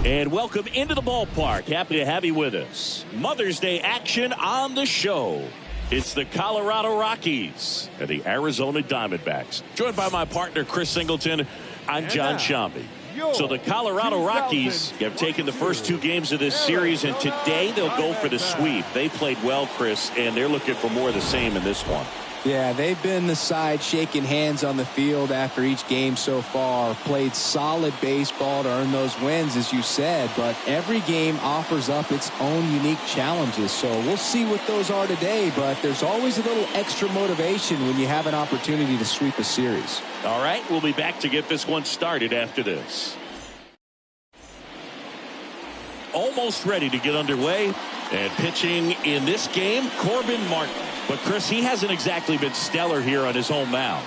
And welcome into the ballpark. Happy to have you with us. Mother's Day action on the show. It's the Colorado Rockies and the Arizona Diamondbacks. Joined by my partner, Chris Singleton. I'm John Shambi. So the Colorado Rockies have taken the first two games of this series, and today they'll go for the sweep. They played well, Chris, and they're looking for more of the same in this one. Yeah, they've been the side shaking hands on the field after each game so far. Played solid baseball to earn those wins, as you said, but every game offers up its own unique challenges. So we'll see what those are today, but there's always a little extra motivation when you have an opportunity to sweep a series. All right, we'll be back to get this one started after this. Almost ready to get underway, and pitching in this game, Corbin Martin. But, Chris, he hasn't exactly been stellar here on his home mound.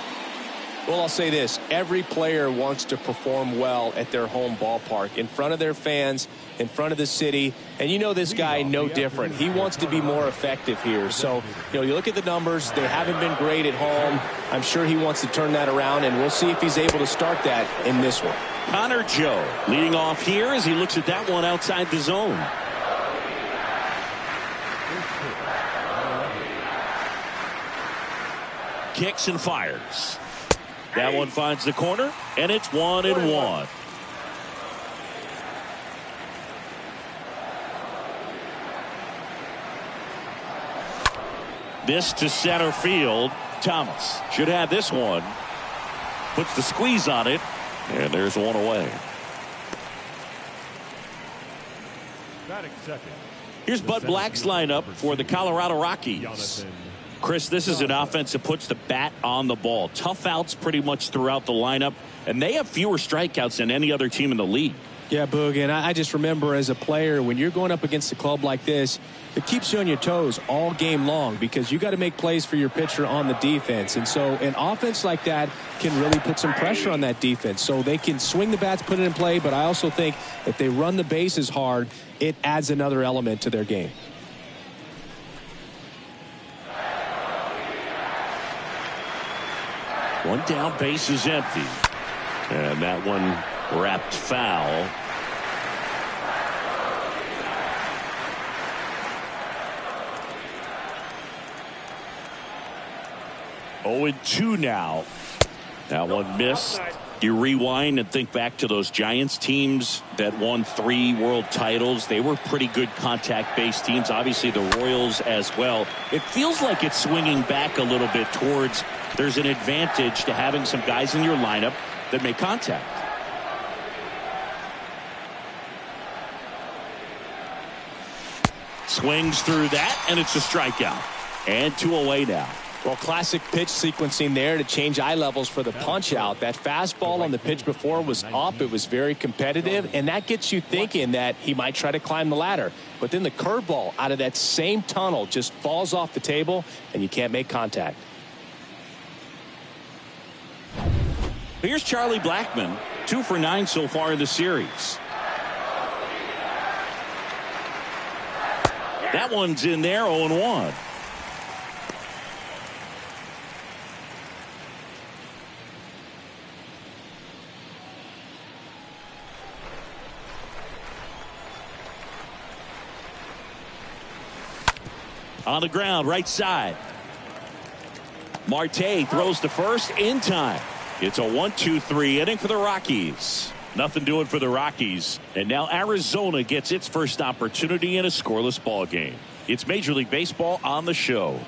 Well, I'll say this. Every player wants to perform well at their home ballpark, in front of their fans, in front of the city. And you know this guy no different. He wants to be more effective here. So, you look at the numbers. They haven't been great at home. I'm sure he wants to turn that around, and we'll see if he's able to start that in this one. Connor Joe leading off here as he looks at that one outside the zone. Kicks and fires. That one finds the corner, and it's 1-1. This to center field. Thomas should have this one. Puts the squeeze on it, and there's one away. Here's Bud Black's lineup for the Colorado Rockies. Chris, this is an offense that puts the bat on the ball. Tough outs pretty much throughout the lineup, and they have fewer strikeouts than any other team in the league. Yeah, Boog, and I just remember as a player, when you're going up against a club like this, it keeps you on your toes all game long because you got to make plays for your pitcher on the defense. And so an offense like that can really put some pressure on that defense. So they can swing the bats, put it in play, but I also think if they run the bases hard, it adds another element to their game. One down, base is empty. And that one wrapped foul. Oh, 2 now. That one missed. You rewind and think back to those Giants teams that won 3 world titles. They were pretty good contact-based teams. Obviously, the Royals as well. It feels like it's swinging back a little bit towards there's an advantage to having some guys in your lineup that make contact. Swings through that, and it's a strikeout. And 2 away now. Well, classic pitch sequencing there to change eye levels for the punch out. That fastball on the pitch before was up. It was very competitive, and that gets you thinking that he might try to climb the ladder. But then the curveball out of that same tunnel just falls off the table, and you can't make contact. Here's Charlie Blackmon, 2 for 9 so far in the series. That one's in there, 0-1. On the ground, right side. Marte throws to first in time. It's a 1-2-3 inning for the Rockies. Nothing doing for the Rockies. And now Arizona gets its first opportunity in a scoreless ball game. It's Major League Baseball on the show.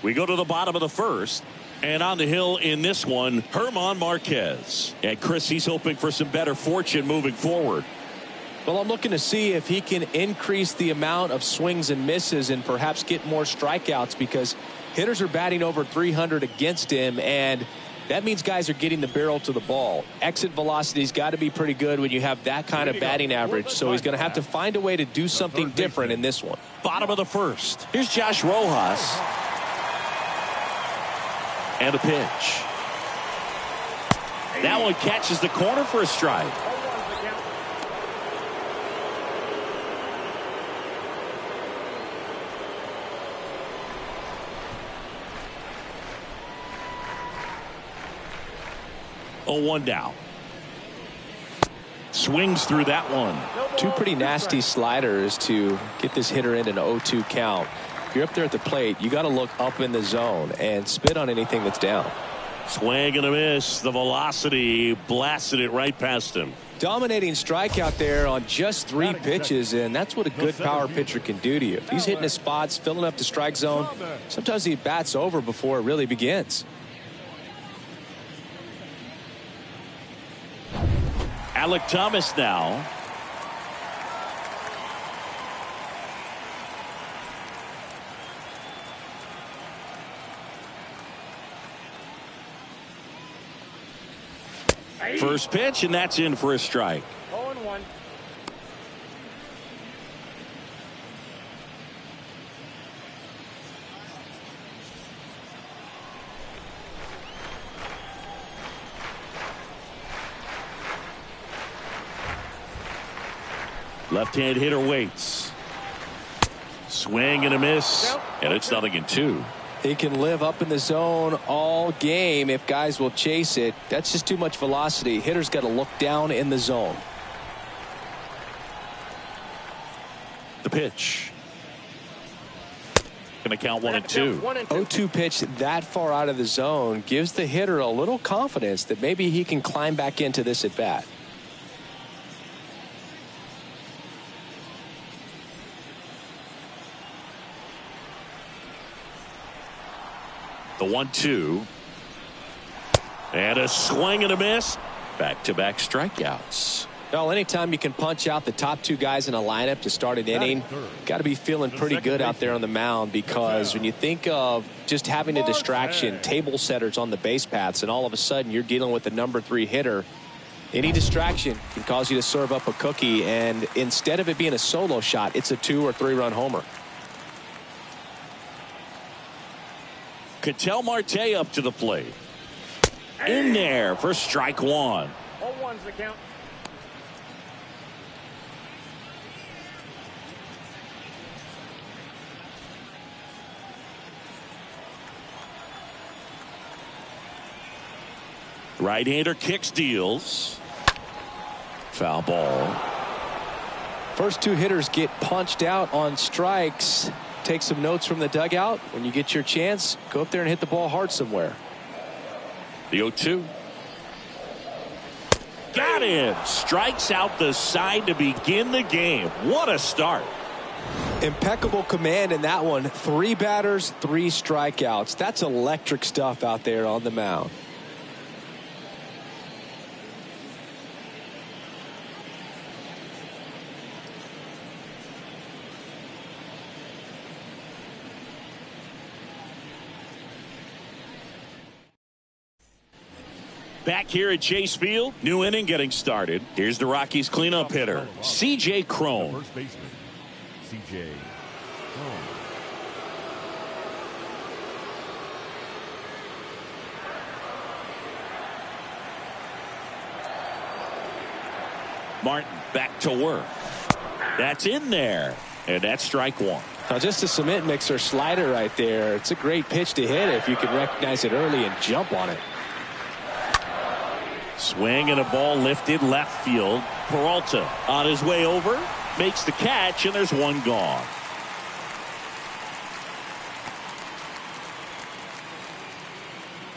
We go to the bottom of the first. And on the hill in this one, Germán Marquez. And Chris, he's hoping for some better fortune moving forward. Well, I'm looking to see if he can increase the amount of swings and misses and perhaps get more strikeouts, because hitters are batting over 300 against him, and that means guys are getting the barrel to the ball. Exit velocity's got to be pretty good when you have that kind of batting average, so he's going to have to find a way to do something different in this one. Bottom of the first. Here's Josh Rojas. And a pitch. That one catches the corner for a strike. Oh, 1 down. Swings through that one. 2 pretty nasty sliders to get this hitter in an 0-2 count. If you're up there at the plate, you got to look up in the zone and spit on anything that's down. Swing and a miss. The velocity blasted it right past him. Dominating strikeout there on just 3 pitches, and that's what a good power pitcher can do to you. If he's hitting his spots, filling up the strike zone, sometimes he bats over before it really begins. Alec Thomas now. First pitch, and that's in for a strike. 0-1. Left-hand hitter waits. Swing and a miss, and it's 0-2. He can live up in the zone all game if guys will chase it. That's just too much velocity. Hitter's got to look down in the zone. The pitch. Going to count 1-2. 0-2 pitch that far out of the zone gives the hitter a little confidence that maybe he can climb back into this at bat. The 1-2. And a swing and a miss. Back-to-back strikeouts. Well, anytime you can punch out the top 2 guys in a lineup to start an inning, got to be feeling pretty good out there on the mound, because when you think of just having a distraction, table setters on the base paths, and all of a sudden you're dealing with the number 3 hitter, any distraction can cause you to serve up a cookie, and instead of it being a solo shot, it's a 2 or 3 run homer. Ketel Marte up to the plate. In there for strike 1. 0-1's the count. Right-hander kicks, deals. Foul ball. First two hitters get punched out on strikes. Take some notes from the dugout. When you get your chance, go up there and hit the ball hard somewhere. The 0-2. Got him. Strikes out the side to begin the game. What a start. Impeccable command in that one. 3 batters, 3 strikeouts. That's electric stuff out there on the mound. Back here at Chase Field, new inning getting started. Here's the Rockies cleanup hitter, C.J. Cron. First baseman, C.J. Cron. Martin back to work. That's in there. And that's strike 1. Now just a cement mixer slider right there. It's a great pitch to hit if you can recognize it early and jump on it. Swing and a ball lifted left field. Peralta on his way over. Makes the catch, and there's one gone.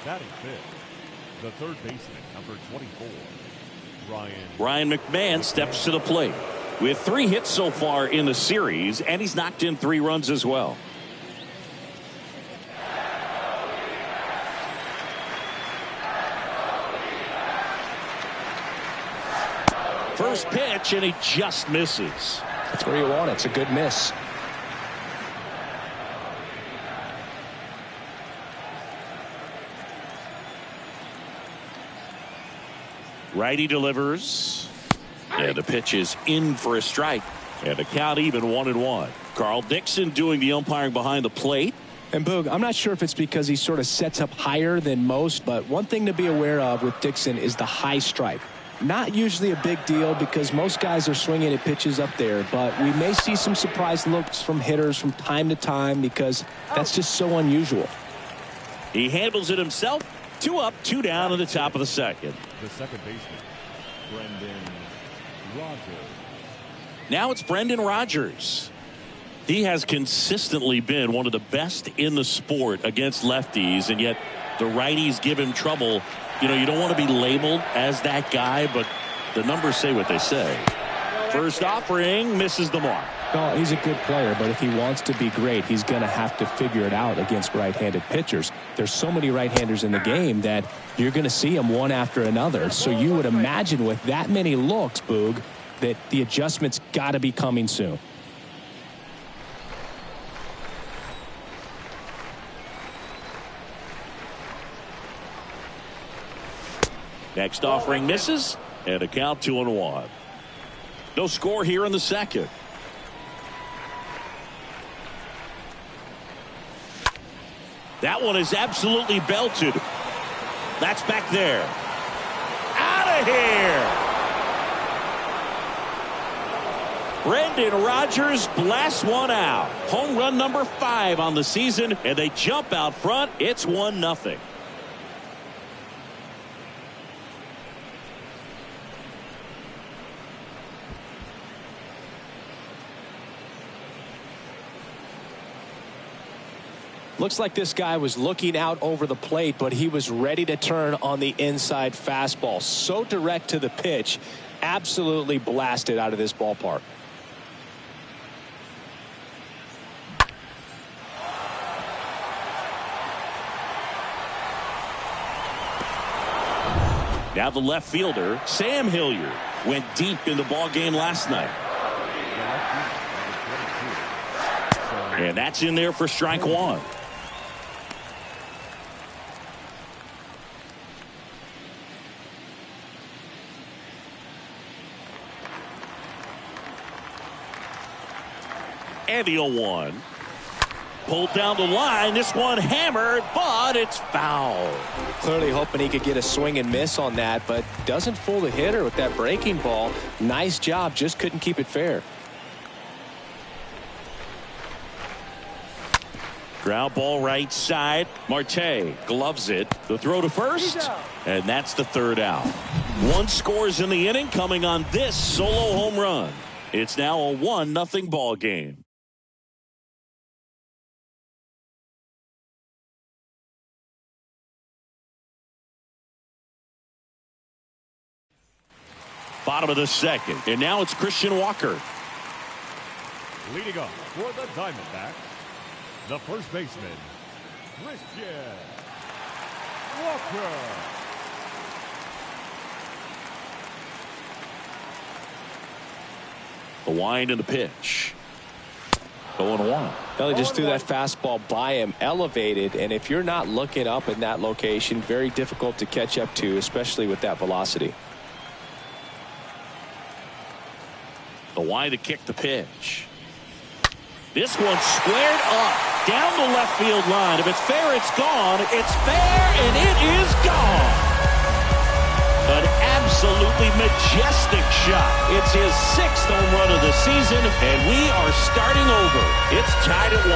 Batting fifth, the third baseman, number 24, Ryan McMahon steps to the plate with 3 hits so far in the series, and he's knocked in 3 runs as well. First pitch, and he just misses. That's where you want it. It's a good miss. Righty delivers. And the pitch is in for a strike. And the count even 1-1. Carl Dixon doing the umpiring behind the plate. And Boog, I'm not sure if it's because he sort of sets up higher than most, but one thing to be aware of with Dixon is the high strike. Not usually a big deal because most guys are swinging at pitches up there, but we may see some surprise looks from hitters from time to time because that's just so unusual. He handles it himself. 2 up, 2 down in the top of the second. the second baseman, Brendan Rodgers. Now it's Brendan Rodgers. He has consistently been one of the best in the sport against lefties, and yet the righties give him trouble. You know, you don't want to be labeled as that guy, but the numbers say what they say. First offering misses the mark. No, he's a good player, but if he wants to be great, he's going to have to figure it out against right-handed pitchers. There's so many right-handers in the game that you're going to see them one after another. So you would imagine with that many looks, Boog, that the adjustment's got to be coming soon. Next offering misses, and a count 2-1. No score here in the second. That one is absolutely belted. That's back there. Out of here. Brendan Rodgers blasts one out. Home run number 5 on the season, and they jump out front. It's 1-0. Looks like this guy was looking out over the plate, but he was ready to turn on the inside fastball. So direct to the pitch, absolutely blasted out of this ballpark. Now the left fielder, Sam Hilliard, went deep in the ball game last night. And that's in there for strike 1. And the 0-1. Pulled down the line. This one hammered, but it's foul. Clearly hoping he could get a swing and miss on that, but doesn't fool the hitter with that breaking ball. Nice job, just couldn't keep it fair. Ground ball right side. Marte gloves it. The throw to first. And that's the third out. One scores in the inning coming on this solo home run. It's now a 1-0 ball game. Bottom of the second. And now it's Christian Walker. Leading off for the Diamondbacks, the first baseman, Christian Walker. The wind and the pitch. 0-1. Well, he just threw that fastball by him, elevated, and if you're not looking up in that location, very difficult to catch up to, especially with that velocity. The wind to kick the pitch. This one squared up down the left field line. If it's fair, it's gone. It's fair, and it is gone. An absolutely majestic shot. It's his 6th home run of the season, and we are starting over. It's tied at 1.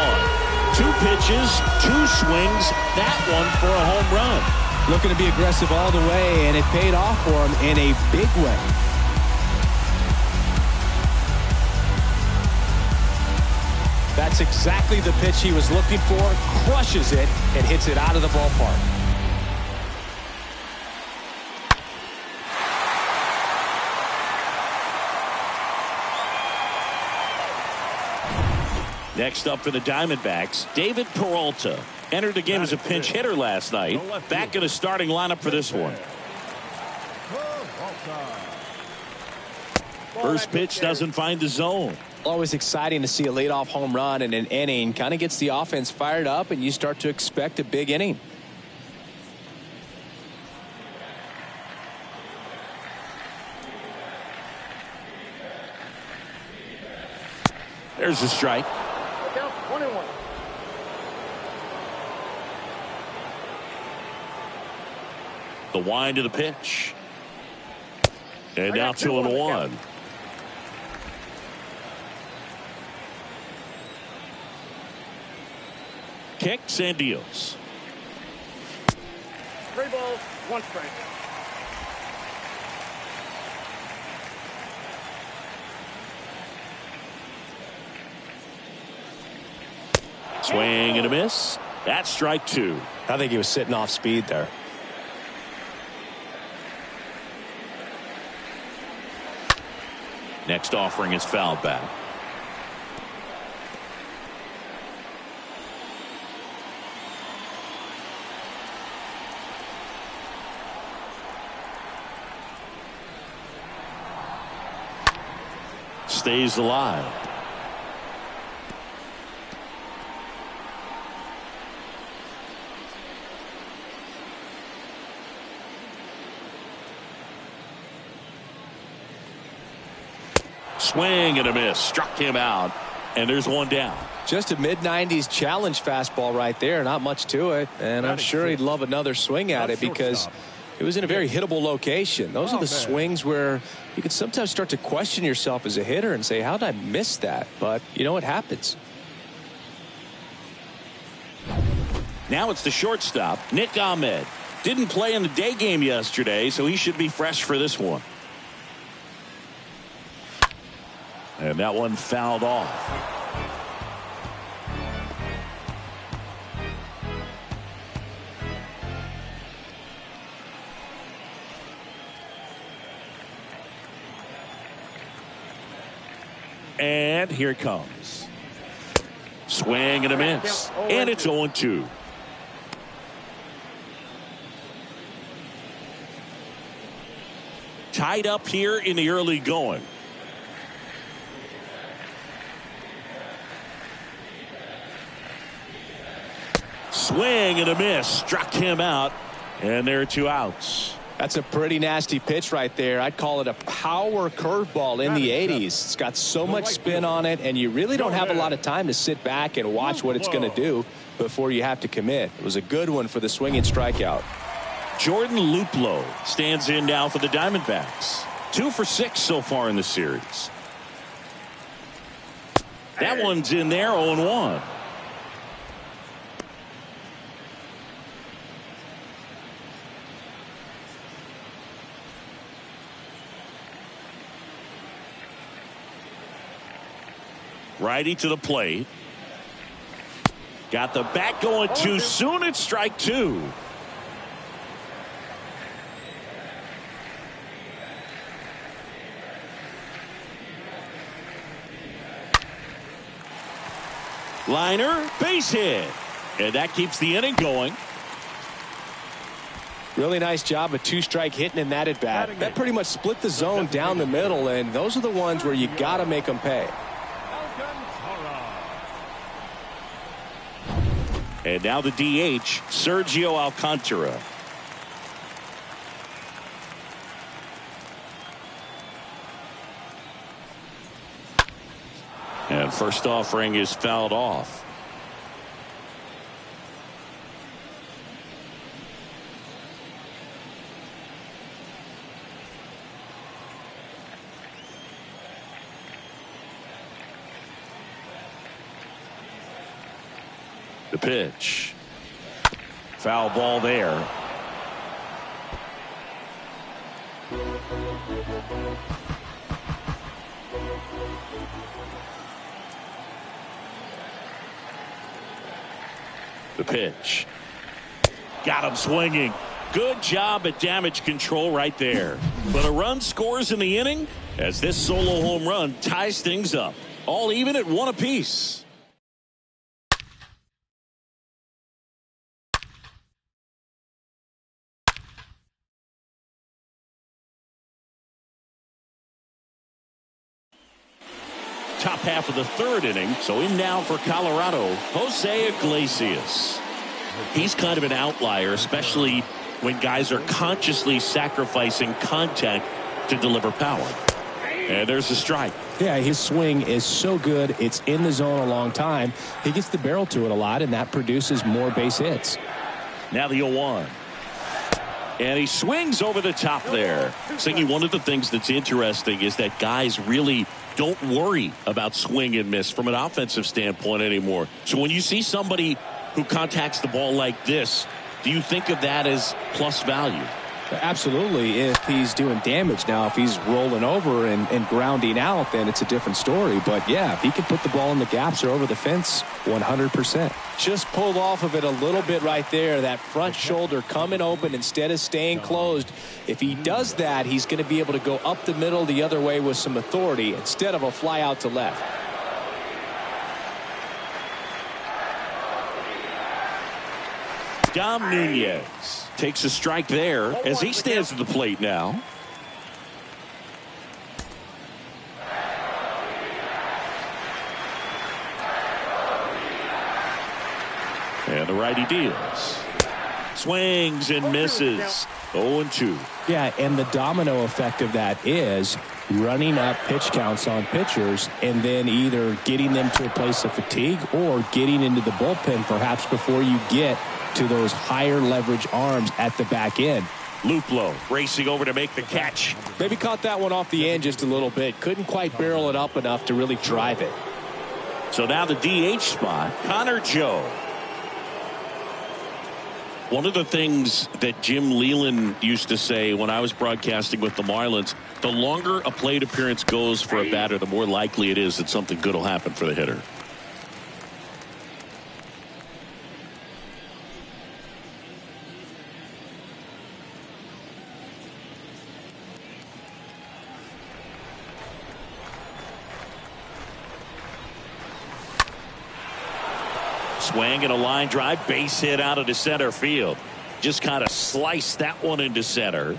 2 pitches, 2 swings. That one for a home run. Looking to be aggressive all the way, and it paid off for him in a big way. That's exactly the pitch he was looking for. Crushes it and hits it out of the ballpark. Next up for the Diamondbacks, David Peralta. Entered the game as a pinch hitter last night. Back in the starting lineup for this one. First pitch doesn't find the zone. Always exciting to see a leadoff home run in an inning. Kind of gets the offense fired up, and you start to expect a big inning. There's a strike. Count 1-1. The wind to the pitch. And now 2-1. Kicks and deals. 3 balls, 1 strike. Swing and a miss. That's strike 2. I think he was sitting off speed there. Next offering is fouled back. Stays alive. Swing and a miss. Struck him out. And there's one down. Just a mid-90s challenge fastball right there. Not much to it. And I'm sure he'd love another swing at it because it was in a very hittable location. Those are the swings where you can sometimes start to question yourself as a hitter and say, how did I miss that? But, you know, it happens. Now it's the shortstop, Nick Ahmed. Didn't play in the day game yesterday, so he should be fresh for this one. And that one fouled off. And here it comes. Swing and a miss. And it's 0-2. Tied up here in the early going. Swing and a miss. Struck him out. And there are 2 outs. That's a pretty nasty pitch right there. I'd call it a power curveball in the 80s. It's got so much spin on it, and you really don't have a lot of time to sit back and watch what it's going to do before you have to commit. It was a good one for the swinging strikeout. Jordan Luplow stands in now for the Diamondbacks. 2 for 6 so far in the series. That one's in there, 0-1. Righty to the plate. Got the bat going too soon. It's strike two. Liner, base hit. And that keeps the inning going. Really nice job of two-strike hitting in that at bat. That pretty much split the zone down the middle, and those are the ones where you got to make them pay. And now the DH, Sergio Alcantara. And first offering is fouled off. The pitch. Foul ball there. The pitch. Got him swinging. Good job at damage control right there. But a run scores in the inning as this solo home run ties things up. All even at one apiece. Top half of the third inning. So in now for Colorado, Jose Iglesias. He's kind of an outlier, especially when guys are consciously sacrificing contact to deliver power. And there's a strike. Yeah, his swing is so good. It's in the zone a long time. He gets the barrel to it a lot, and that produces more base hits. Now the 0-1. And he swings over the top there. Singy, one of the things that's interesting is that guys really don't worry about swing and miss from an offensive standpoint anymore. So when you see somebody who contacts the ball like this, do you think of that as plus value? Absolutely. If he's doing damage now, if he's rolling over and grounding out, then it's a different story. But yeah, if he can put the ball in the gaps or over the fence, 100%. Just pulled off of it a little bit right there. That front shoulder coming open instead of staying closed. If he does that, he's going to be able to go up the middle the other way with some authority instead of a fly out to left. Dom Nunez takes a strike there as he stands at the plate now. And the righty deals. Swings and misses. 0-2. Yeah, and the domino effect of that is running up pitch counts on pitchers and then either getting them to a place of fatigue or getting into the bullpen perhaps before you get to those higher leverage arms at the back end. Luplow racing over to make the catch. Maybe caught that one off the end just a little bit. Couldn't quite barrel it up enough to really drive it. So now the DH spot, Connor Joe. One of the things that Jim Leland used to say when I was broadcasting with the Marlins, the longer a plate appearance goes for a batter, the more likely it is that something good will happen for the hitter. Swing and a line drive, base hit out into center field. Just kind of sliced that one into center.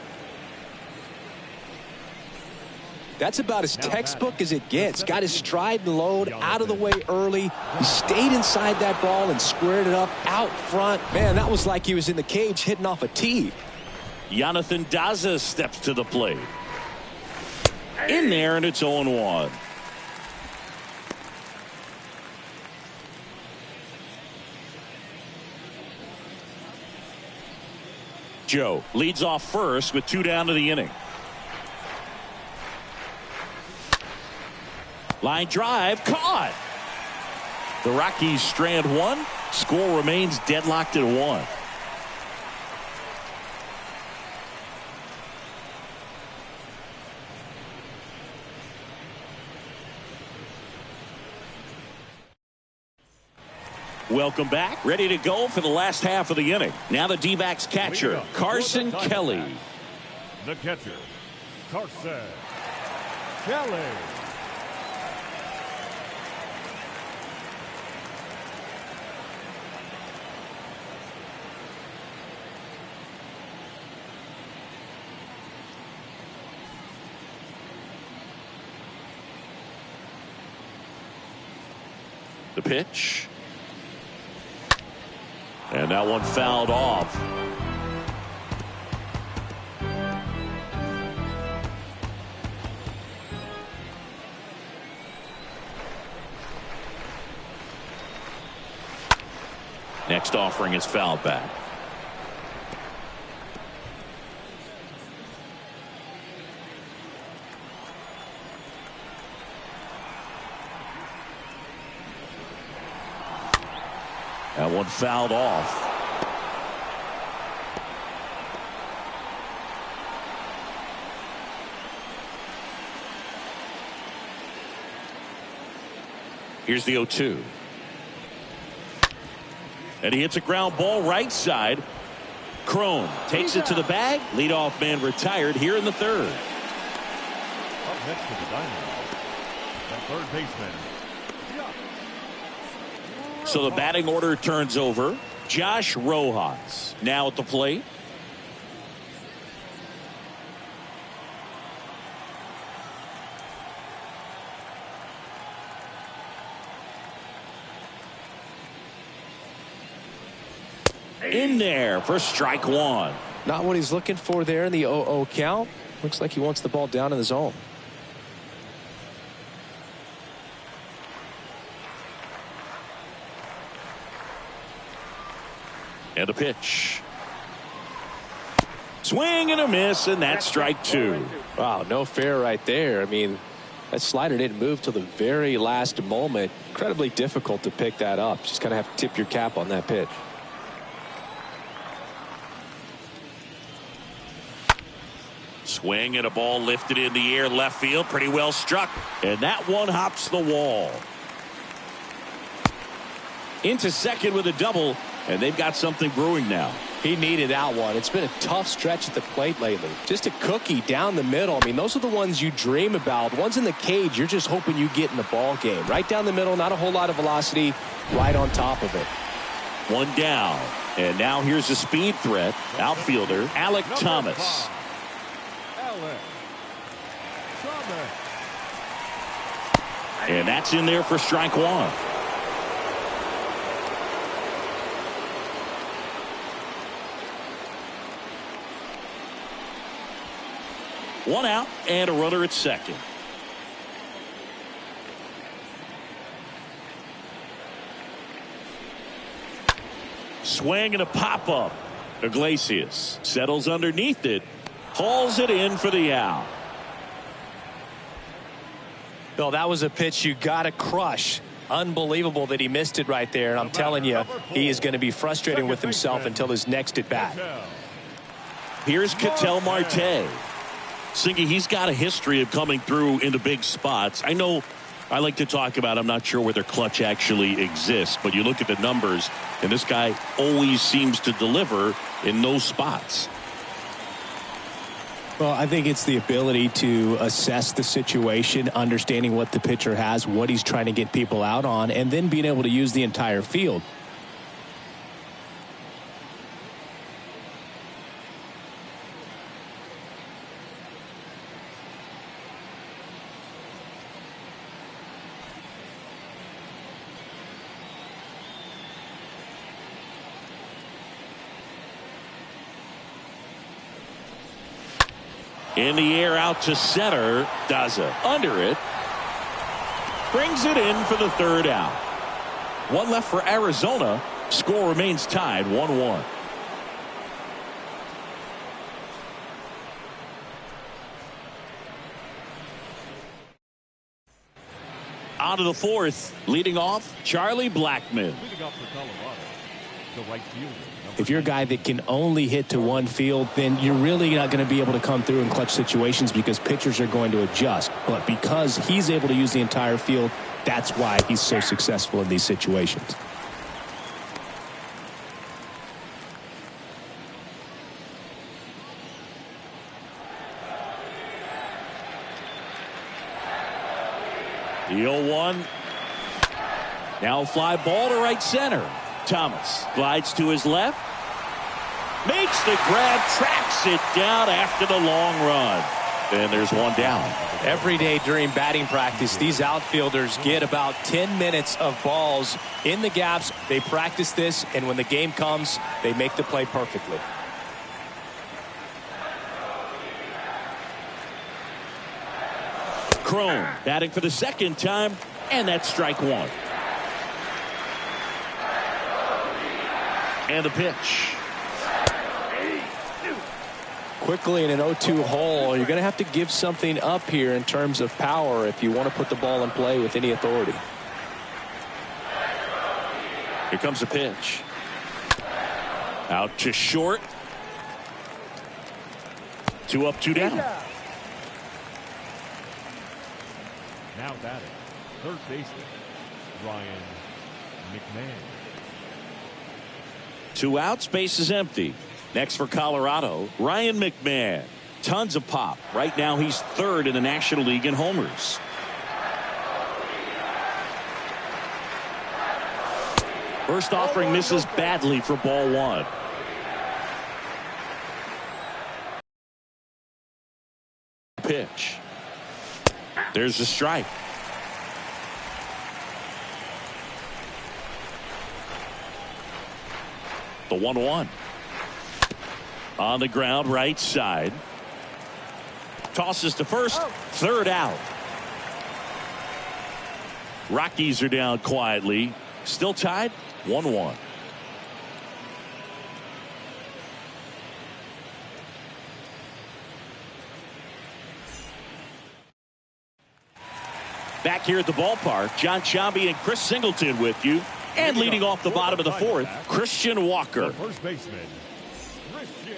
That's about as textbook as it gets. Got his stride and load out of the way early. He stayed inside that ball and squared it up out front. Man, that was like he was in the cage hitting off a tee. Jonathan Daza steps to the plate. In there, and it's 0-1. Joe leads off first with 2 down to the inning. Line drive caught. The Rockies strand one. Score remains deadlocked at 1. Welcome back. Ready to go for the last half of the inning. Now the D-backs catcher, Carson Kelly. The catcher, Carson Kelly. The pitch. And that one fouled off. Next offering is fouled back. That one fouled off. Here's the 0-2. And he hits a ground ball right side. Crone takes it to the bag. Leadoff man retired here in the third. Up next to the Diamondbacks, the third baseman. So the batting order turns over. Josh Rojas now at the plate. In there for strike one. Not what he's looking for there in the 0-0 count. Looks like he wants the ball down in the zone. And a pitch. Swing and a miss, and that's strike two. Wow, no fair right there. I mean, that slider didn't move till the very last moment. Incredibly difficult to pick that up. Just kind of have to tip your cap on that pitch. Swing and a ball lifted in the air left field. Pretty well struck. And that one hops the wall. Into second with a double. And they've got something brewing now. He needed that one. It's been a tough stretch at the plate lately. Just a cookie down the middle. I mean, those are the ones you dream about. Ones in the cage, you're just hoping you get in the ball game. Right down the middle, not a whole lot of velocity, right on top of it. One down. And now here's a speed threat. Outfielder Alec Thomas. And that's in there for strike one. One out and a runner at second. Swing and a pop-up. Iglesias settles underneath it. Hauls it in for the out. Bill, that was a pitch you got to crush. Unbelievable that he missed it right there. And I'm telling you, he is going to be frustrated with himself until his next at bat. Here's Ketel Marte. Singy, he's got a history of coming through into big spots. I know I like to talk about, I'm not sure whether clutch actually exists, but you look at the numbers, and this guy always seems to deliver in those spots. Well, I think it's the ability to assess the situation, understanding what the pitcher has, what he's trying to get people out on, and then being able to use the entire field. In the air out to center. Daza under it. Brings it in for the third out. One left for Arizona. Score remains tied 1-1. On to the fourth. Leading off, Charlie Blackmon. Leading off for Colorado, the right fielder. If you're a guy that can only hit to one field, then you're really not going to be able to come through in clutch situations because pitchers are going to adjust. But because he's able to use the entire field, that's why he's so successful in these situations. The 0-1. Now fly ball to right center. Thomas glides to his left. Makes the grab, tracks it down after the long run. And there's one down. Every day during batting practice, these outfielders get about 10 minutes of balls in the gaps. They practice this, and when the game comes, they make the play perfectly. Crone batting for the second time, and that's strike one. And the pitch. Quickly in an 0-2 hole, you're going to have to give something up here in terms of power if you want to put the ball in play with any authority. Here comes the pitch. Out to short. 2 up, 2 down. Now batting, third baseman, Ryan McMahon. 2 outs, base is empty. Next for Colorado, Ryan McMahon. Tons of pop. Right now he's third in the National League in homers. First offering misses badly for ball 1. Pitch. There's the strike. The 1-1. On the ground, right side. Tosses to first, third out. Rockies are down quietly. Still tied, 1-1. Back here at the ballpark, John Sciambi and Chris Singleton with you. And leading off the bottom of the fourth, Christian Walker. The first baseman, Christian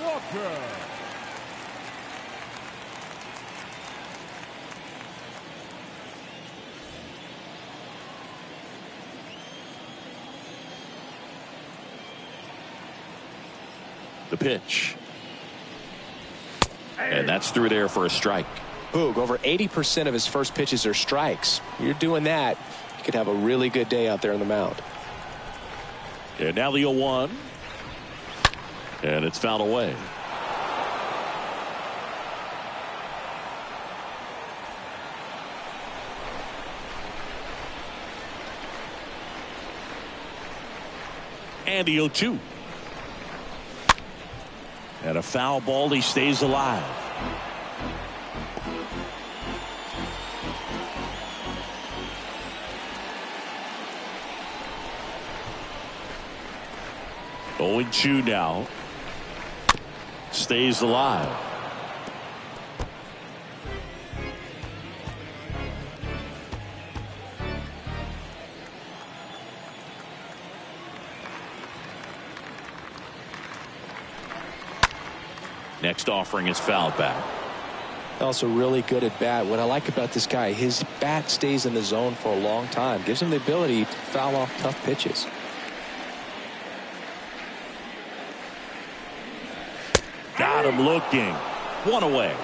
Walker. The pitch. And that's through there for a strike. Boog, over 80% of his first pitches are strikes. You're doing that, you could have a really good day out there on the mound. And now the 0-1. And it's fouled away. And the 0-2. And a foul ball, he stays alive. Oh, 0-2 now. Stays alive. Next offering is fouled back. Also really good at bat. What I like about this guy, his bat stays in the zone for a long time. Gives him the ability to foul off tough pitches. Got him looking. One away.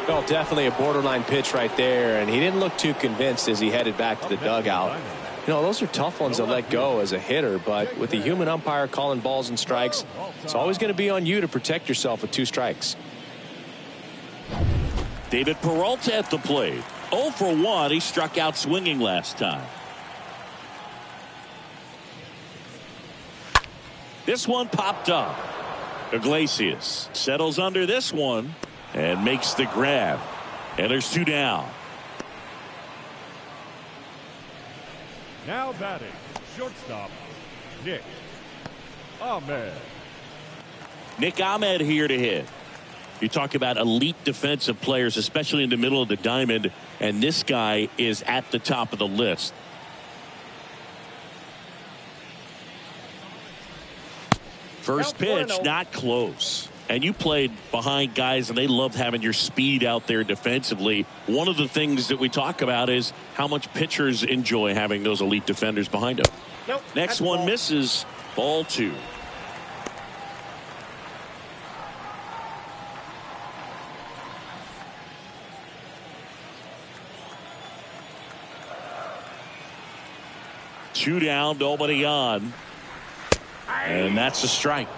Well, definitely a borderline pitch right there, and he didn't look too convinced as he headed back to the dugout. You know, those are tough ones to let go as a hitter, but with the human umpire calling balls and strikes, it's always going to be on you to protect yourself with 2 strikes. David Peralta at the plate. 0 for 1. He struck out swinging last time. This one popped up. Iglesias settles under this one and makes the grab. And there's 2 down. Now batting, shortstop, Nick Ahmed. Nick Ahmed here to hit. You talk about elite defensive players, especially in the middle of the diamond, and this guy is at the top of the list. First pitch, not close. And you played behind guys, and they loved having your speed out there defensively. One of the things that we talk about is how much pitchers enjoy having those elite defenders behind them. Nope, Next one ball. misses. Ball 2. 2 down, nobody on. And that's a strike.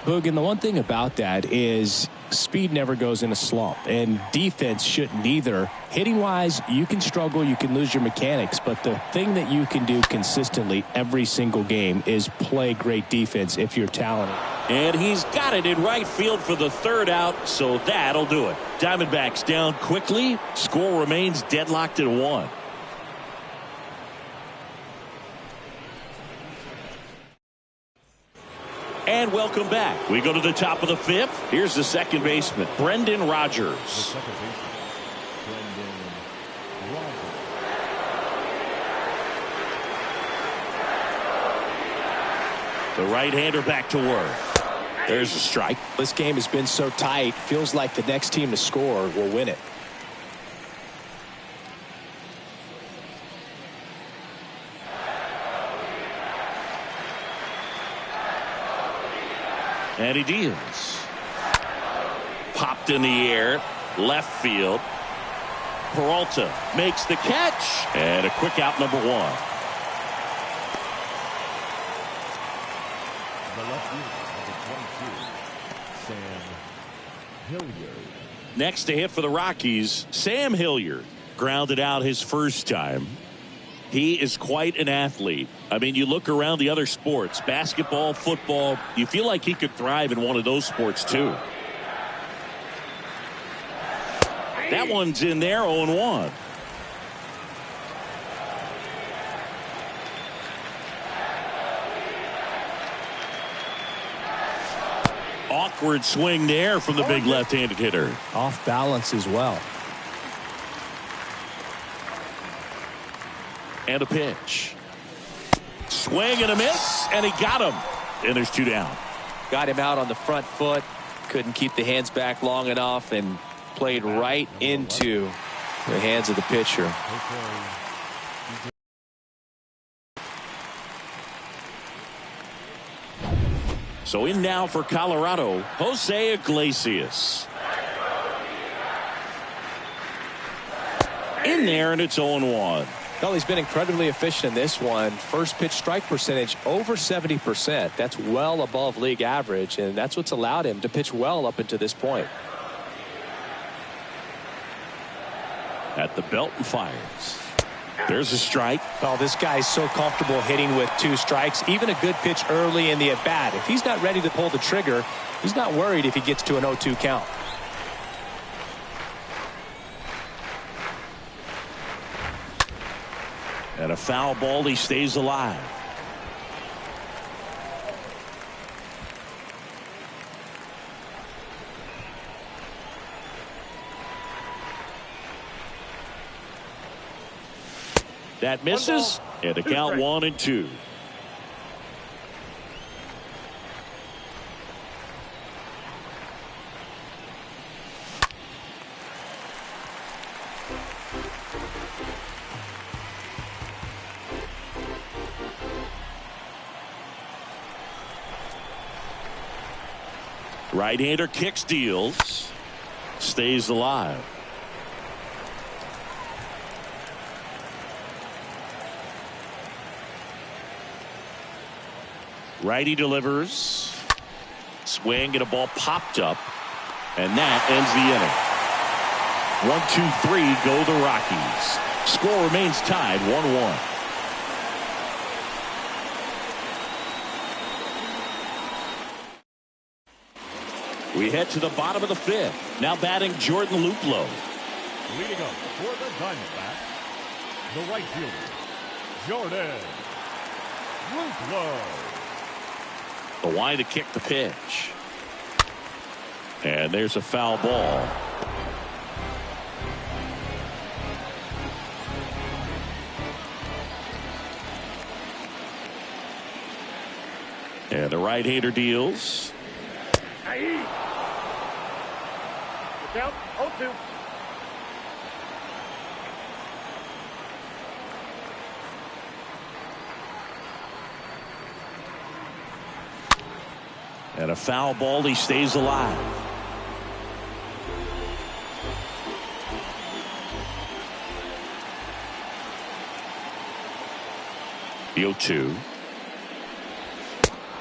Boog, and the one thing about that is speed never goes in a slump, and defense shouldn't either. Hitting-wise, you can struggle, you can lose your mechanics, but the thing that you can do consistently every single game is play great defense if you're talented. And he's got it in right field for the 3rd out, so that'll do it. Diamondbacks down quickly. Score remains deadlocked at 1. And welcome back. We go to the top of the 5th. Here's the second baseman, Brendan Rodgers. The second baseman, Brendan Rodgers. The right-hander back to work. There's a strike. This game has been so tight, feels like the next team to score will win it. And he deals. Popped in the air, left field. Peralta makes the catch, and a quick out, number 1. The left fielder, number 22, Sam Hilliard. Next to hit for the Rockies, Sam Hilliard grounded out his first time. He is quite an athlete. I mean, you look around the other sports, basketball, football, you feel like he could thrive in one of those sports too. That one's in there, 0-1. Awkward swing there from the big left-handed hitter. Off balance as well. And a pitch. Swing and a miss, and he got him. And there's 2 down. Got him out on the front foot. Couldn't keep the hands back long enough and played right into the hands of the pitcher. So in now for Colorado, Jose Iglesias. In there, and it's 0-1. Well, he's been incredibly efficient in this one. First pitch strike percentage over 70%. That's well above league average, and that's what's allowed him to pitch well up until this point. At the belt and fires. There's a strike. Well, this guy's so comfortable hitting with 2 strikes. Even a good pitch early in the at-bat. If he's not ready to pull the trigger, he's not worried if he gets to an 0-2 count. And a foul ball, he stays alive. That misses, and a count 1-2. Right-hander kicks, deals, stays alive. Righty delivers. Swing and a ball popped up. And that ends the inning. 1-2-3 go the Rockies. Score remains tied 1-1. We head to the bottom of the 5th. Now batting Jordan Luplow. Leading up for the Diamondbacks, the right fielder, Jordan Luplow. The line to kick the pitch. And there's a foul ball. And the right-hander deals. Count 0-2. And a foul ball, he stays alive. The 0-2.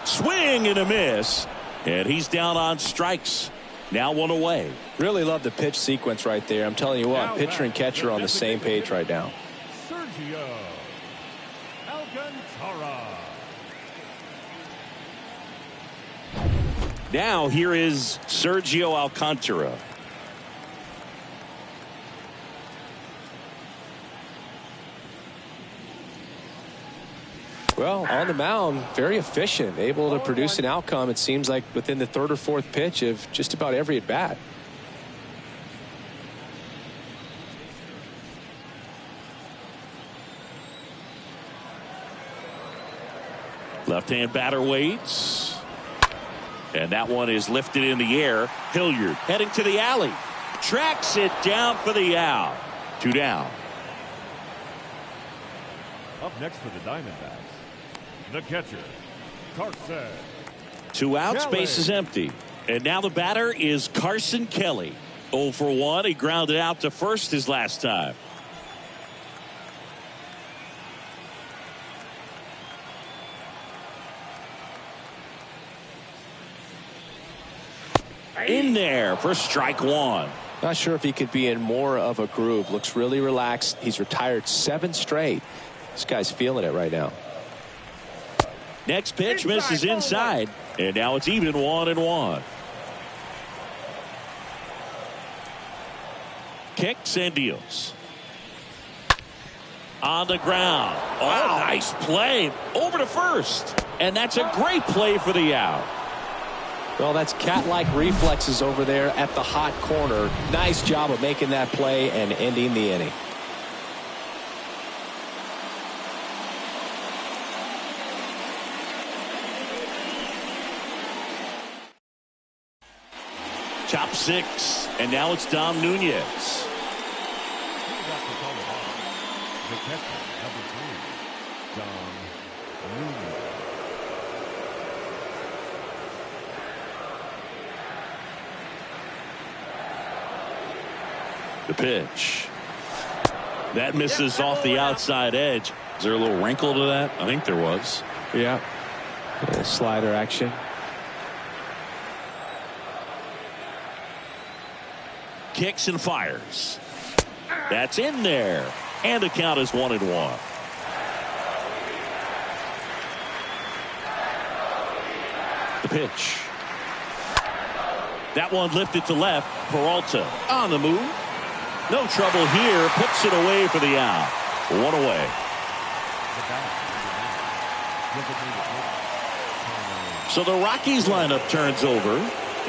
Swing and a miss. And he's down on strikes. Now one away. Really love the pitch sequence right there. I'm telling you what, pitcher and catcher are on the same page right now. Sergio Alcantara. Now here is Sergio Alcantara. Well, on the mound, very efficient, able to produce an outcome, it seems like, within the third or fourth pitch of just about every at bat. Left-hand batter waits. And that one is lifted in the air. Hilliard heading to the alley. Tracks it down for the out. 2 down. Up next for the Diamondbacks, the catcher, Carson. 2 outs, Kelly. base is empty. And now the batter is Carson Kelly. 0 for 1. He grounded out to first his last time. In there for strike 1. Not sure if he could be in more of a groove. Looks really relaxed. He's retired 7 straight. This guy's feeling it right now. Next pitch misses inside. And now it's even 1-1. Kicks and deals. On the ground. Oh, nice play. Over to first. And that's a great play for the out. Well, that's cat-like reflexes over there at the hot corner. Nice job of making that play and ending the inning. Top 6. And now it's Dom Nunez. He's up to call it off. The catcher, number 3, Dom Nunez. The pitch. That misses off the outside edge. Is there a little wrinkle to that? I think there was. Yeah. A little slider action. Kicks and fires. That's in there. And the count is 1-1. The pitch. That one lifted to left. Peralta on the move. No trouble here. Puts it away for the out. 1 away. So the Rockies lineup turns over.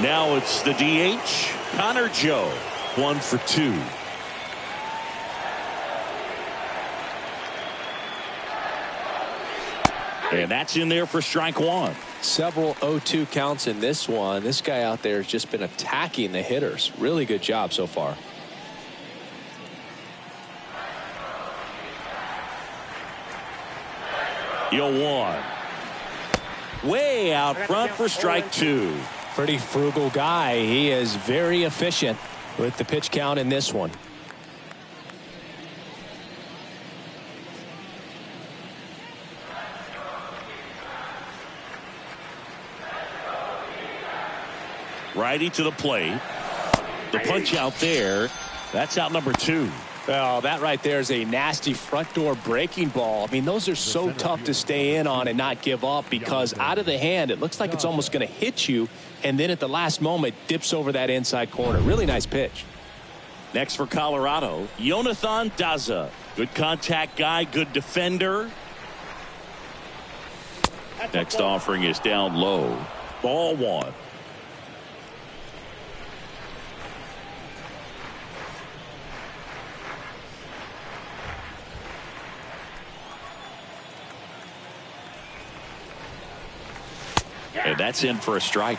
Now it's the DH, Connor Joe. 1 for 2. And that's in there for strike 1. Several 0-2 counts in this one. This guy out there has just been attacking the hitters. Really good job so far. The 0-1. Way out front for strike 2. Pretty frugal guy. He is very efficient with the pitch count in this one. Righty to the plate. The punch out there. That's out number 2. Well, that right there is a nasty front door breaking ball. I mean, those are so tough to stay in on and not give up, because out of the hand, it looks like it's almost going to hit you, and then at the last moment, dips over that inside corner. Really nice pitch. Next for Colorado, Jonathan Daza. Good contact guy, good defender. Next offering is down low. Ball 1. And that's in for a strike.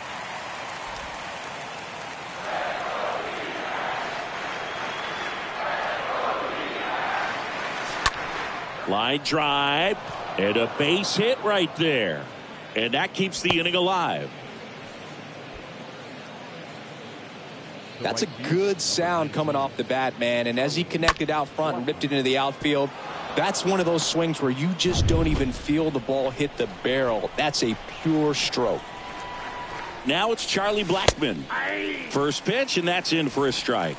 Line drive and a base hit right there. And that keeps the inning alive. That's a good sound coming off the bat, man. And as he connected out front and ripped it into the outfield, That's one of those swings where you just don't even feel the ball hit the barrel. That's a pure stroke. Now it's Charlie Blackmon. First pitch, and that's in for a strike.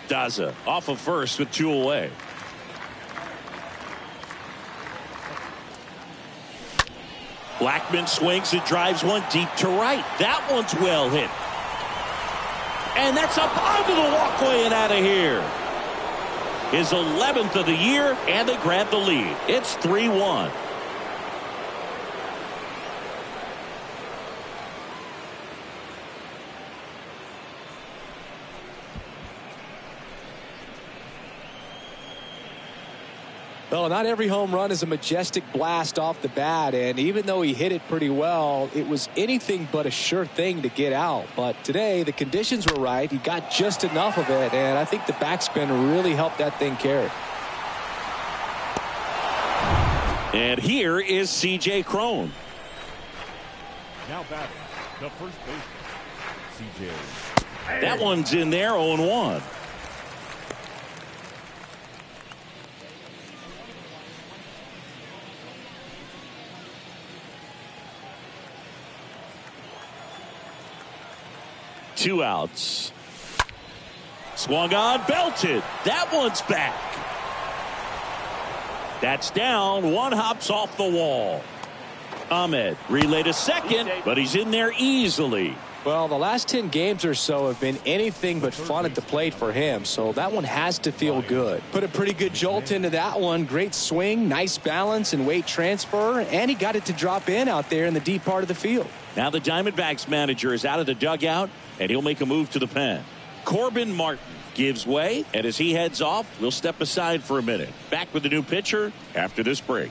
Daza off of first with 2 away. Blackmon swings and drives one deep to right. That one's well hit. And that's up onto the walkway and out of here. His 11th of the year, and they grab the lead. It's 3-1. Well, not every home run is a majestic blast off the bat, and even though he hit it pretty well, it was anything but a sure thing to get out. But today, the conditions were right. He got just enough of it, and I think the backspin really helped that thing carry. And here is C.J. Cron. Now batting, the first baseman, C.J. That one's in there, 0-1. Two outs. Swung on, belted. That one's back. That's down. One hops off the wall. Ahmed relay to second, but he's in there easily. Well, the last 10 games or so have been anything but fun at the plate for him, so that one has to feel good. Put a pretty good jolt into that one. Great swing, nice balance and weight transfer, and he got it to drop in out there in the deep part of the field. Now the Diamondbacks manager is out of the dugout, and he'll make a move to the pen. Corbin Martin gives way, and as he heads off, we'll step aside for a minute. Back with the new pitcher after this break.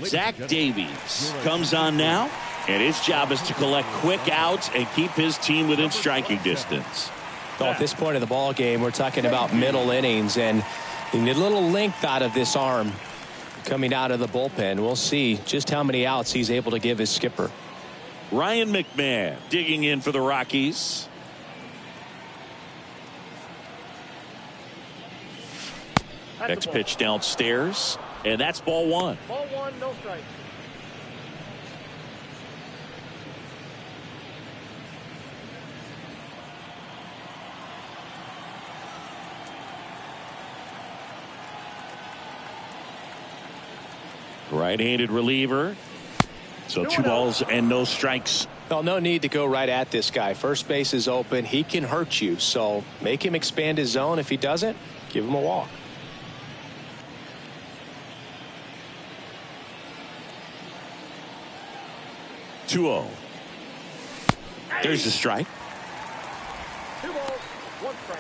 Zach Davies comes on now, and his job is to collect quick outs and keep his team within striking distance. Well, at this point in the ball game, we're talking about middle innings, and you need a little length out of this arm coming out of the bullpen. We'll see just how many outs he's able to give his skipper. Ryan McMahon digging in for the Rockies. Next pitch downstairs, and that's ball one. Ball one, no strike. Right-handed reliever. So 2 balls and no strikes. Well, no need to go right at this guy. First base is open. He can hurt you. So make him expand his zone. If he doesn't, give him a walk. Two-0. There's the strike. 2 balls, 1 strike.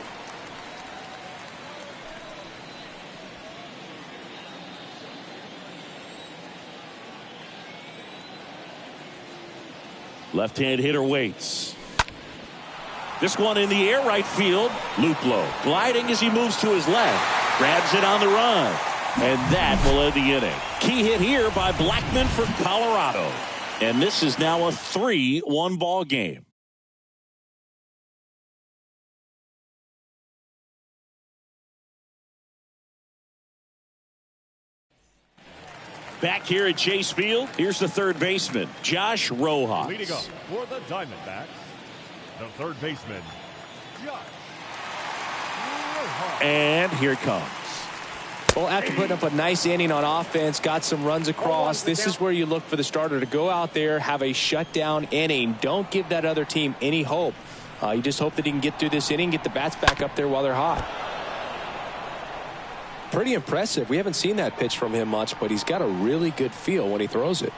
Left-hand hitter waits. This one in the air, right field. Luplow gliding as he moves to his left. Grabs it on the run. And that will end the inning. Key hit here by Blackmon for Colorado. And this is now a 3-1 ball game. Back here at Chase Field, here's the third baseman, Josh Rojas. Leading up for the Diamondbacks, the third baseman, Josh Rojas. And here it comes. Well, after putting up a nice inning on offense, got some runs across, this is where you look for the starter to go out there, have a shutdown inning. Don't give that other team any hope. You just hope that he can get through this inning, get the bats back up there while they're hot. Pretty impressive. We haven't seen that pitch from him much, but he's got a really good feel when he throws it.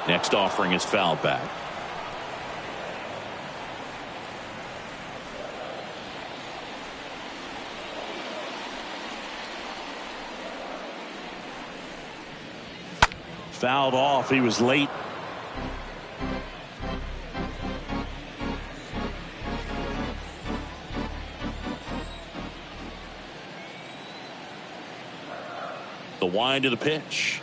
Next offering is foul back. Fouled off. He was late. The wind of the pitch.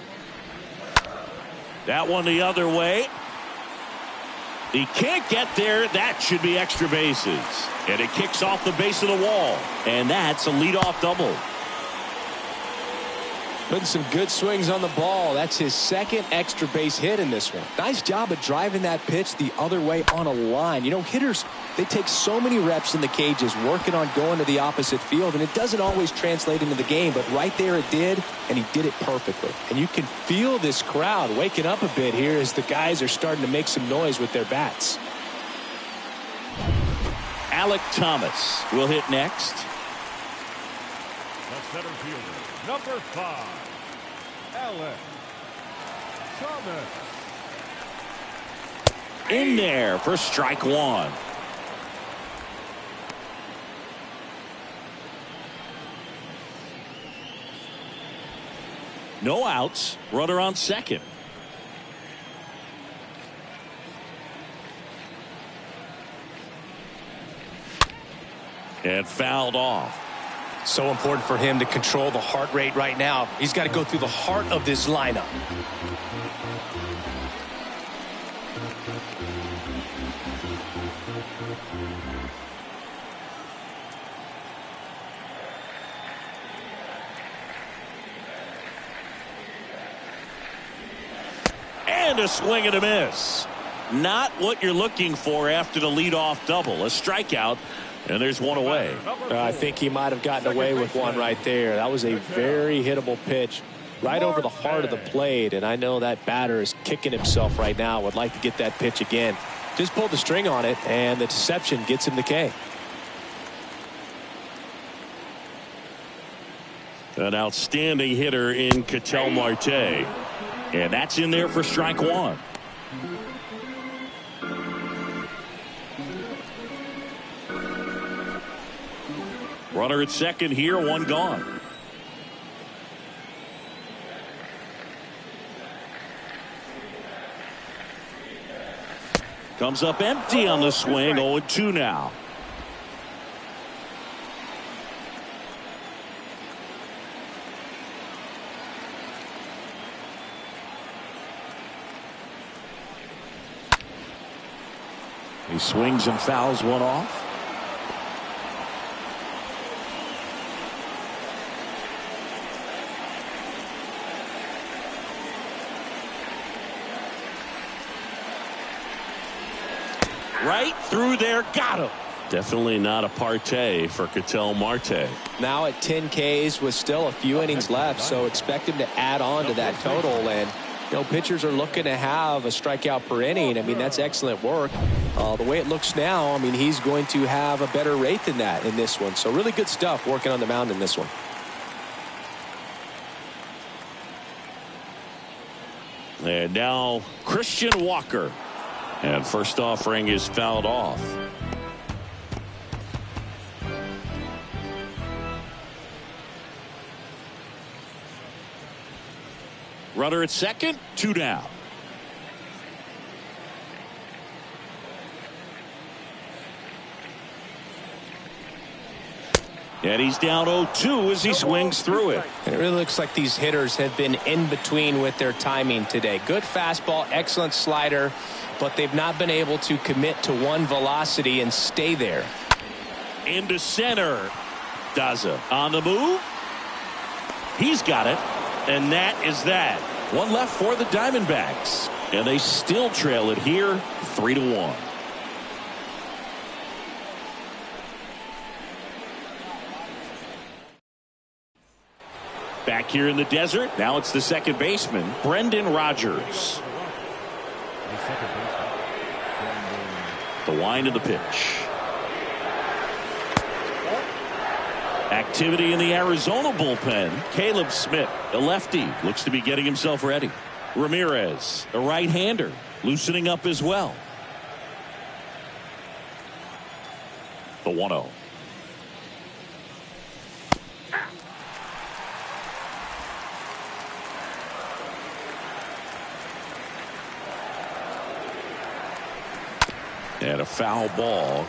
That one the other way. He can't get there. That should be extra bases. And it kicks off the base of the wall. And that's a leadoff double. Putting some good swings on the ball. That's his second extra base hit in this one. Nice job of driving that pitch the other way on a line. You know, hitters, they take so many reps in the cages working on going to the opposite field, and it doesn't always translate into the game, but right there it did, and he did it perfectly. And you can feel this crowd waking up a bit here as the guys are starting to make some noise with their bats. Alec Thomas will hit next. The center fielder, number 5, Alec Thomas. In there for strike one. No outs. Runner on second. And fouled off. So important for him to control the heart rate right now. He's got to go through the heart of this lineup. And a swing and a miss. Not what you're looking for after the leadoff double. A strikeout. And there's one away. I think he might have gotten away with one right there. That was a very hittable pitch right over the heart of the plate. And I know that batter is kicking himself right now. Would like to get that pitch again. Just pulled the string on it, and the deception gets him the K. An outstanding hitter in Ketel Marte. And that's in there for strike one. Runner at second here, one gone. Comes up empty on the swing, 0-2 now. He swings and fouls one off. Right through there, got him. Definitely not a partay for Ketel Marte. Now at 10 Ks with still a few innings left, so expect him to add on to that total. And you know, pitchers are looking to have a strikeout per inning. I mean, that's excellent work. The way it looks now, I mean, he's going to have a better rate than that in this one. So really good stuff working on the mound in this one. And now Christian Walker. And first offering is fouled off. Runner at second, 2 down. And he's down 0-2 as he swings through it. And it really looks like these hitters have been in between with their timing today. Good fastball, excellent slider, but they've not been able to commit to one velocity and stay there. Into center. Daza on the move. He's got it. And that is that. One left for the Diamondbacks. And they still trail it here 3-1. Back here in the desert. Now it's the second baseman, Brendan Rodgers. The wind of the pitch. Activity in the Arizona bullpen. Caleb Smith, a lefty, looks to be getting himself ready. Ramirez, a right-hander, loosening up as well. The 1-0. And a foul ball.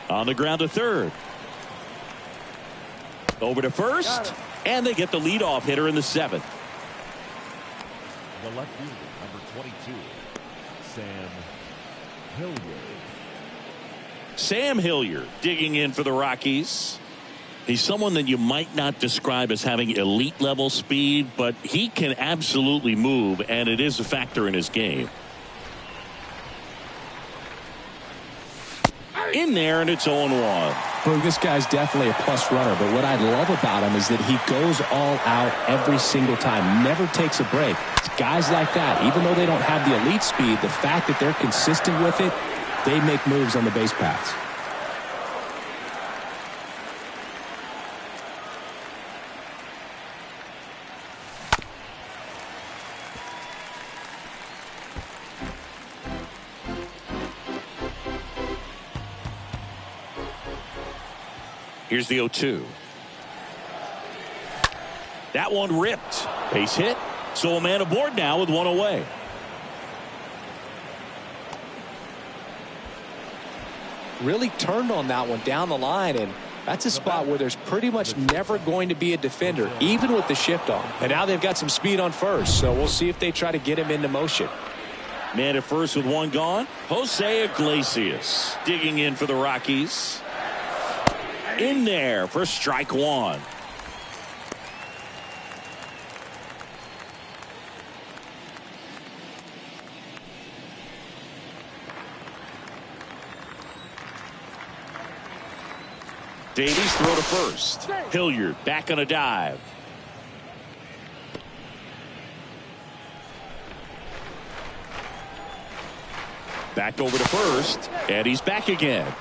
On the ground to third. Over to first. And they get the leadoff hitter in the seventh. The left fielder, number 22, Sam Hilliard. Sam Hilliard digging in for the Rockies. He's someone that you might not describe as having elite level speed, but he can absolutely move, and it is a factor in his game. In there, and it's 0-1. Well, this guy's definitely a plus runner, but what I love about him is that he goes all out every single time, never takes a break. It's guys like that, even though they don't have the elite speed, the fact that they're consistent with it, they make moves on the base paths. Here's the 0-2. That one ripped. Base hit. So a man aboard now with one away. Really turned on that one down the line, and that's a spot where there's pretty much never going to be a defender, even with the shift on. And now they've got some speed on first, so we'll see if they try to get him into motion. Man at first with one gone. Jose Iglesias digging in for the Rockies. In there for strike one. Davies throw to first. Hilliard back on a dive. Back over to first, and he's back again.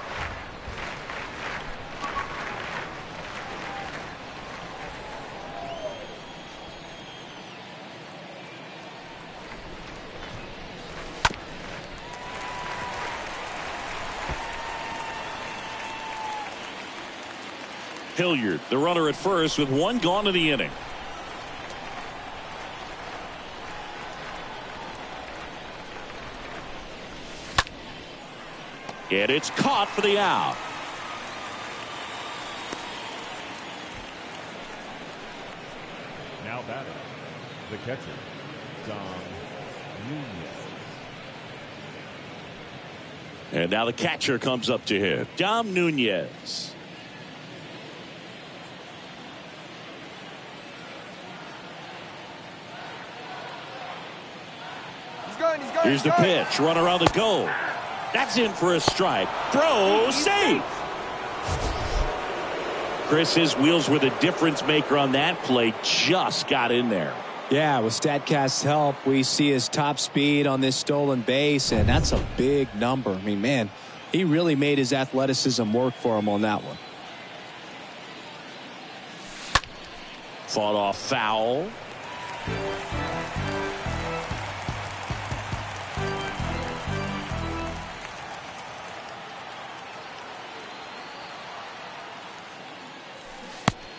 Hilliard, the runner at first with one gone in the inning. And it's caught for the out. Now batting, the catcher, Dom Nunez. And now the catcher comes up to hit. Dom Nunez. Here's the pitch. Runner on the go. That's in for a strike. Throw safe. Chris, his wheels were the difference maker on that play. Just got in there. Yeah, with StatCast's help, we see his top speed on this stolen base, and that's a big number. I mean, man, he really made his athleticism work for him on that one. Fought off foul.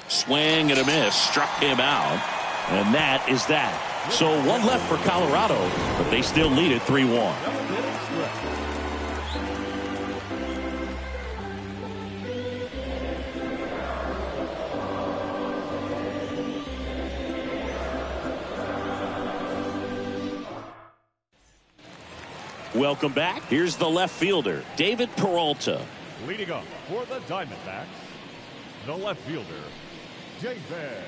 Swing and a miss. Struck him out. And that is that. So one left for Colorado, but they still lead it 3-1. Welcome back. Here's the left fielder, David Peralta. Leading up for the Diamondbacks, the left fielder, David Peralta.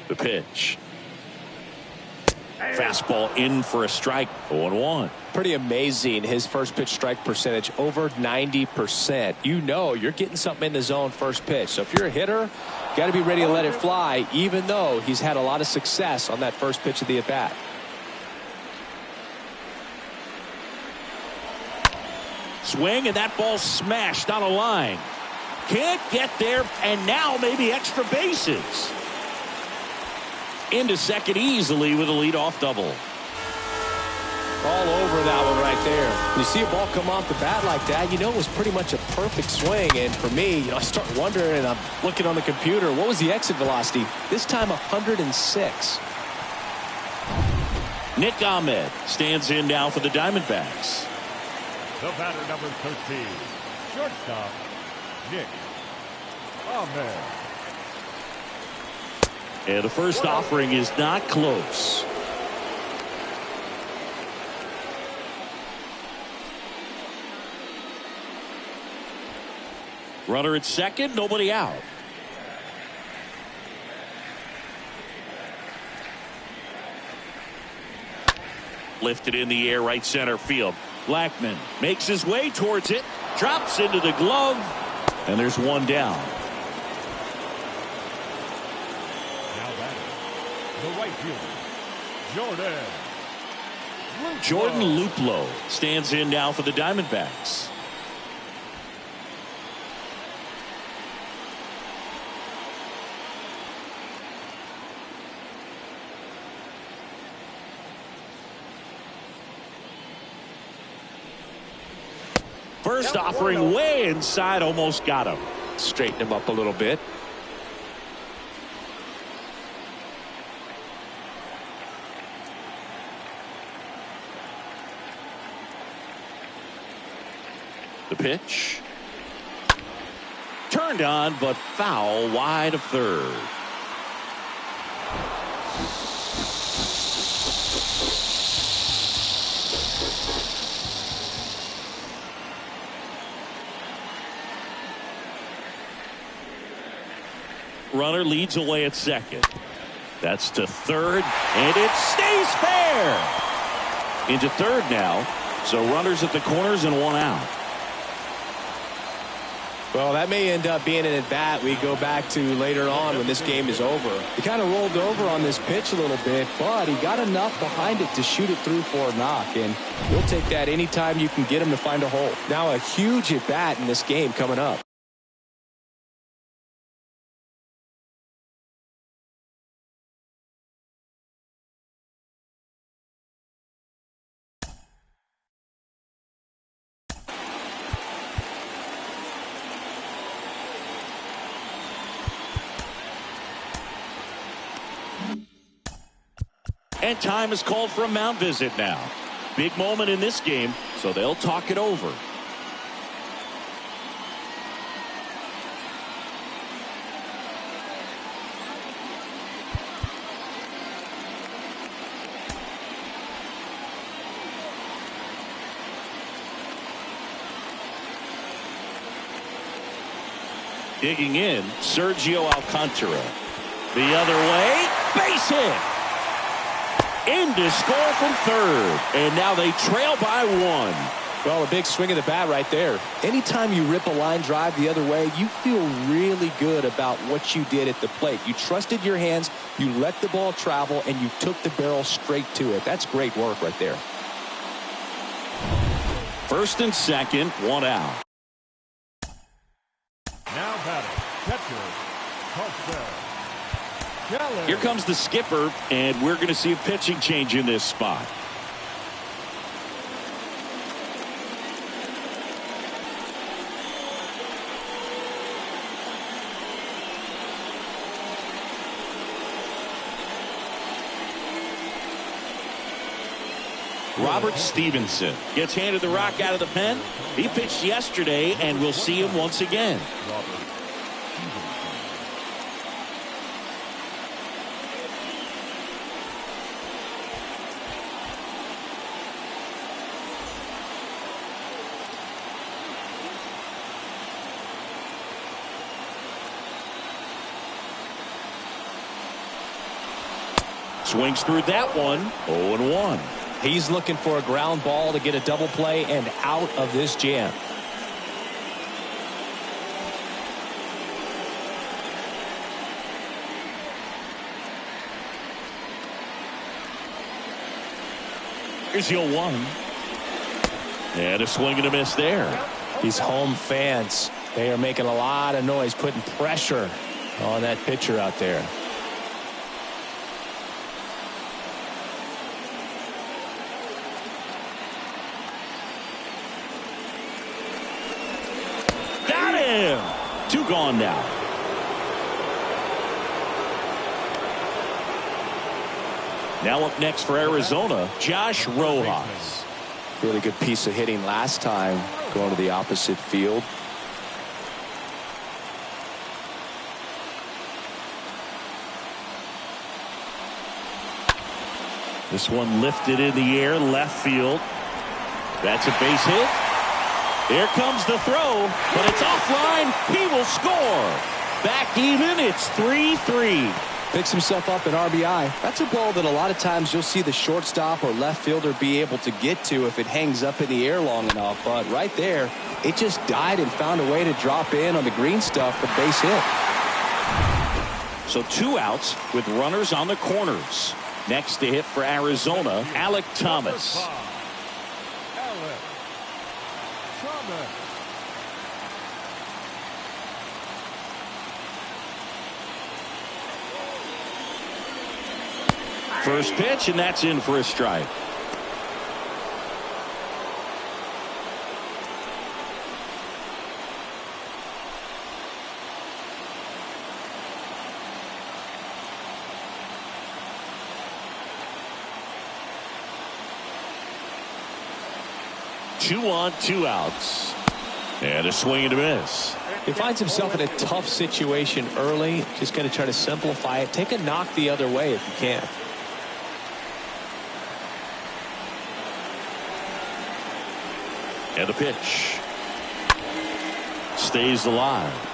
The pitch. Fastball in for a strike. 0-1. Pretty amazing, his first pitch strike percentage over 90%. You know you're getting something in the zone first pitch. So if you're a hitter, got to be ready to let it fly, even though he's had a lot of success on that first pitch of the at bat. Swing, and that ball smashed on a line. Can't get there, and now maybe extra bases. Into second easily with a leadoff double. All over that one right there. When you see a ball come off the bat like that, you know it was pretty much a perfect swing. And for me, I start wondering, and I'm looking on the computer, what was the exit velocity? This time 106. Nick Ahmed stands in now for the Diamondbacks. The batter, number 13, shortstop, Nick Ahmed. And the first offering is not close. Runner at second, nobody out. Lifted in the air, right center field. Blackman makes his way towards it, drops into the glove, and there's one down. Now batting, the right fielder, Jordan Luplow stands in now for the Diamondbacks. First offering way inside, almost got him. Straighten him up a little bit. The pitch. Turned on, but foul wide of third. Runner leads away at second. That's to third, and it stays fair. Into third now, so runners at the corners and one out. Well, that may end up being an at-bat we go back to later on when this game is over. He kind of rolled over on this pitch a little bit, but he got enough behind it to shoot it through for a knock, and you'll take that anytime you can get him to find a hole. Now a huge at-bat in this game coming up. And time is called for a mound visit now. Big moment in this game, so they'll talk it over. Digging in, Sergio Alcantara. The other way, base hit. In to score from third, and now they trail by one. Well, a big swing of the bat right there. Anytime you rip a line drive the other way, you feel really good about what you did at the plate. You trusted your hands, you let the ball travel, and you took the barrel straight to it. That's great work right there. First and second, one out. now batting, catcher, Carter. Here comes the skipper, and we're going to see a pitching change in this spot. Robert Stevenson gets handed the rock out of the pen. He pitched yesterday, and we'll see him once again. Swings through that one, 0-1. He's looking for a ground ball to get a double play and out of this jam. Here's 0-1. And a swing and a miss there. These home fans, they are making a lot of noise, putting pressure on that pitcher out there. gone now. Now up next for Arizona, Josh Rojas. Really good piece of hitting last time, going to the opposite field. This one lifted in the air, left field. That's a base hit. Here comes the throw, but it's offline. He will score. Back even, it's 3-3. Picks himself up an RBI. That's a ball that a lot of times you'll see the shortstop or left fielder be able to get to if it hangs up in the air long enough. But right there, it just died and found a way to drop in on the green stuff for base hit. So 2 outs with runners on the corners. Next to hit for Arizona, Alek Thomas. Alek Thomas. First pitch, and that's in for a strike. Two on, 2 outs. And a swing and a miss. He finds himself in a tough situation early. Just going to try to simplify it. Take a knock the other way if you can. And a pitch. Stays alive.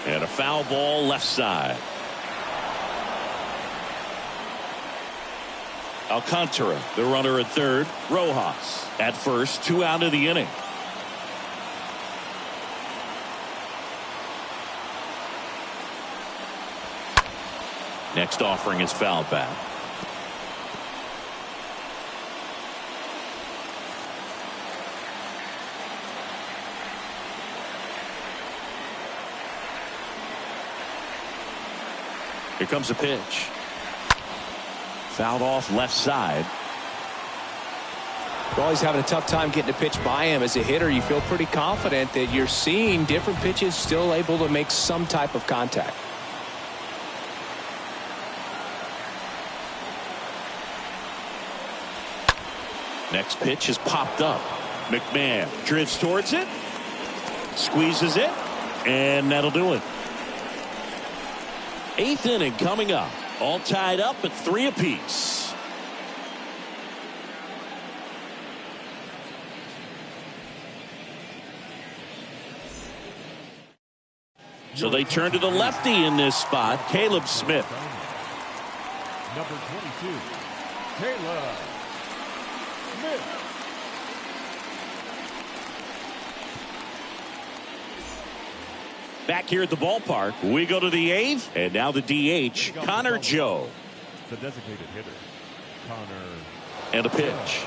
And a foul ball left side. Alcantara, the runner at third. Rojas at first, 2 out of the inning. Next offering is fouled back. Here comes a pitch. Fouled off left side. Well, he's having a tough time getting a pitch by him. As a hitter, you feel pretty confident that you're seeing different pitches still able to make some type of contact. Next pitch is popped up. McMahon drifts towards it. Squeezes it. And that'll do it. 8th inning coming up. All tied up at 3 apiece. So they turn to the lefty in this spot, Caleb Smith. Number 22, Caleb Smith. Back here at the ballpark, we go to the 8th, and now the DH, Connor Joe. The designated hitter, Connor. And a pitch.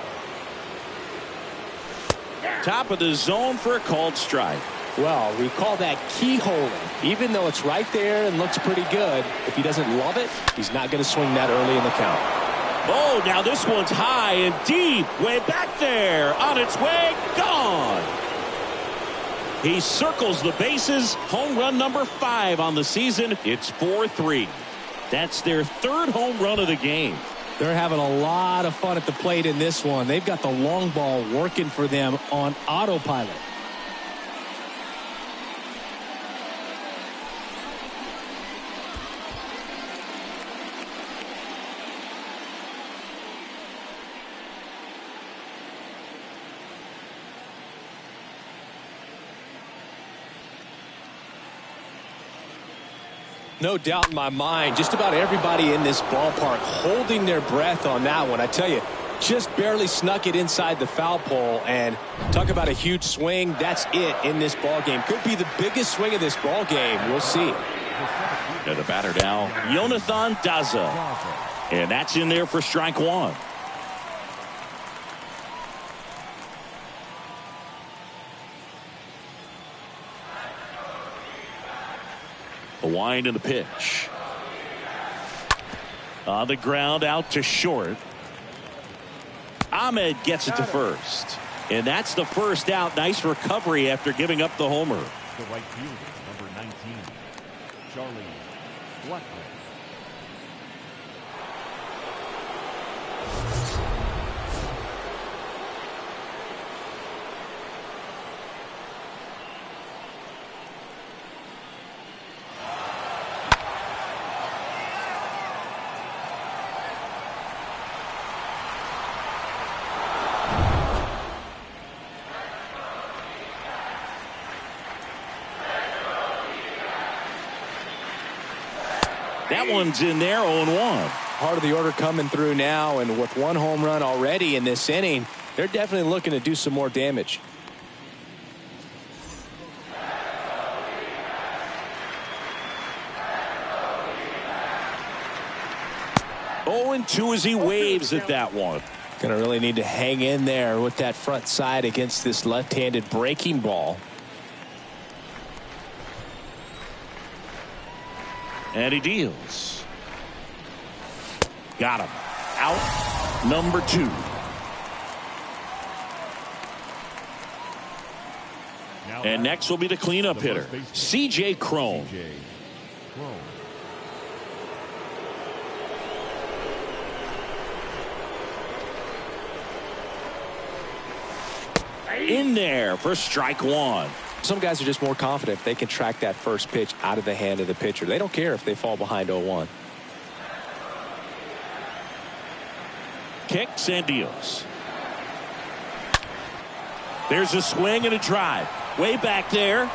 Top of the zone for a called strike. Well, we call that keyholing. Even though it's right there and looks pretty good, if he doesn't love it, he's not going to swing that early in the count. Oh, now this one's high and deep. Way back there. On its way. Gone. He circles the bases. Home run number 5 on the season. It's 4-3. That's their 3rd home run of the game. They're having a lot of fun at the plate in this one. They've got the long ball working for them on autopilot. No doubt in my mind, just about everybody in this ballpark holding their breath on that one. I tell you, just barely snuck it inside the foul pole, and talk about a huge swing. That's it in this ball game. Could be the biggest swing of this ball game. We'll see. And the batter now, Jonathan Daza. And that's in there for strike 1. A wind in the pitch. On the ground, out to short. Ahmed gets it to first. And that's the first out. Nice recovery after giving up the homer. The right fielder, number 19, Charlie Blackman. That one's in there, 0-1. Part of the order coming through now, and with one home run already in this inning, they're definitely looking to do some more damage. 0-2 as he waves at that one. Going to really need to hang in there with that front side against this left-handed breaking ball. And he deals. Got him. Out number 2. And next will be the cleanup hitter, C.J. Cron. In there for strike 1. Some guys are just more confident if they can track that first pitch out of the hand of the pitcher. They don't care if they fall behind 0-1. Kicks and deals. There's a swing and a drive. Way back there.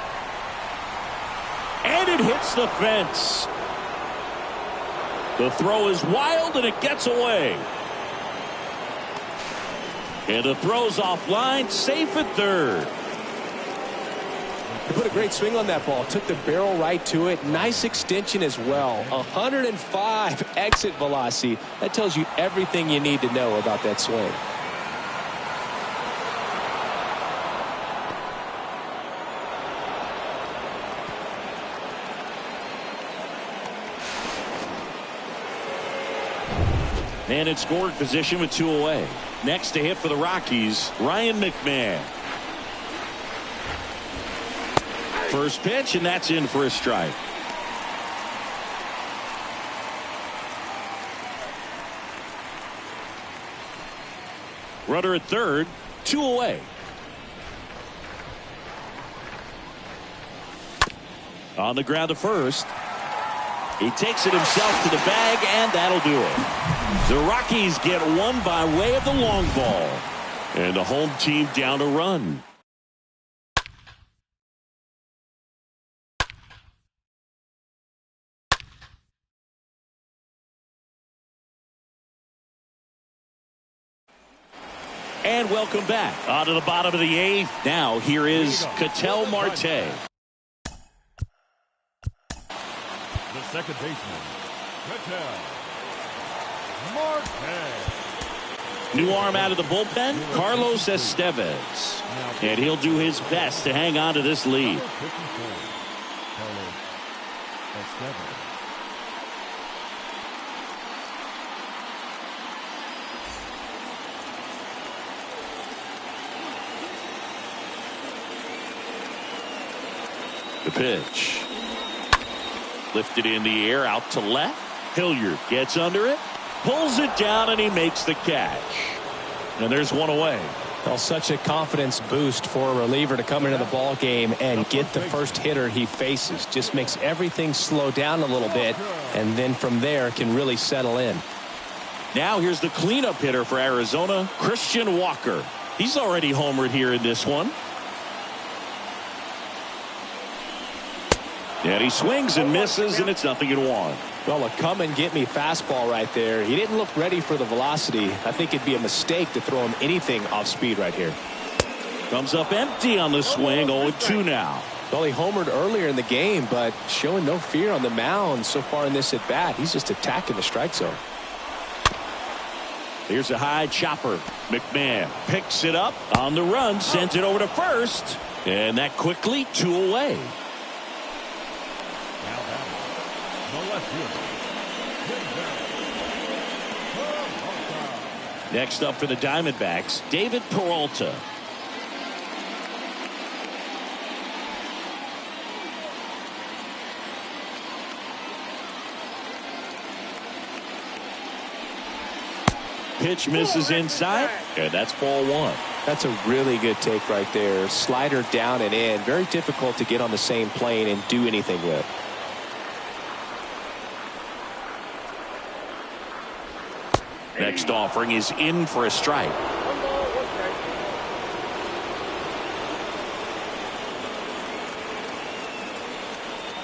And it hits the fence. The throw is wild and it gets away. And the throw's offline, safe at third. He put a great swing on that ball. Took the barrel right to it. Nice extension as well. 105 exit velocity. That tells you everything you need to know about that swing. And in scoring position with 2 away. Next to hit for the Rockies, Ryan McMahon. First pitch, and that's in for a strike. Runner at third, 2 away. On the ground to first. He takes it himself to the bag, and that'll do it. The Rockies get one by way of the long ball. And the home team down a run. And welcome back. On to the bottom of the 8th. Now here is Ketel Marte. The second baseman, Ketel Marte. New arm out of the bullpen, Carlos Estevez. And he'll do his best to hang on to this lead. Carlos Estevez. The pitch. Lifted in the air, out to left. Hilliard gets under it, pulls it down, and he makes the catch. And there's one away. Well, such a confidence boost for a reliever to come into the ball game and get the first hitter he faces. Just makes everything slow down a little bit, and then from there can really settle in. Now here's the cleanup hitter for Arizona, Christian Walker. He's already homered here in this one. And he swings and misses, and it's 0-1. Well, a come and get me fastball right there. He didn't look ready for the velocity. I think it'd be a mistake to throw him anything off speed right here. Comes up empty on the swing, 0-2 now. Well, he homered earlier in the game, but showing no fear on the mound so far in this at bat. He's just attacking the strike zone. Here's a high chopper. McMahon picks it up on the run, sends it over to first, and that quickly 2 away. The left fielder, Next up for the Diamondbacks, David Peralta. Pitch misses inside, and that's ball one. That's a really good take right there. Slider down and in. Very difficult to get on the same plane and do anything with. Next offering is in for a strike. 1 ball, 1 strike.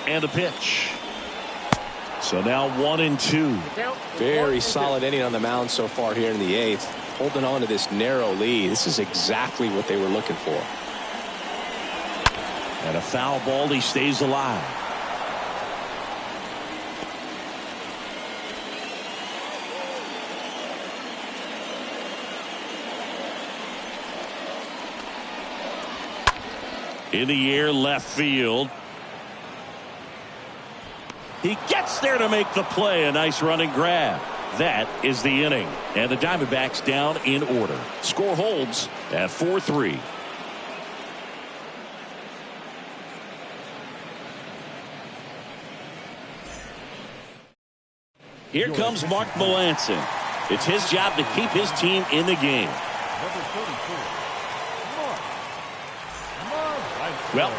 And a pitch. So now 1-2. Very solid inning on the mound so far here in the 8th. Holding on to this narrow lead. This is exactly what they were looking for. And a foul ball. He stays alive. In the air, left field. He gets there to make the play. A nice running grab. That is the inning. And the Diamondbacks down in order. Score holds at 4-3. Here comes Mark Melanson. It's his job to keep his team in the game. number 34, Mark. Well,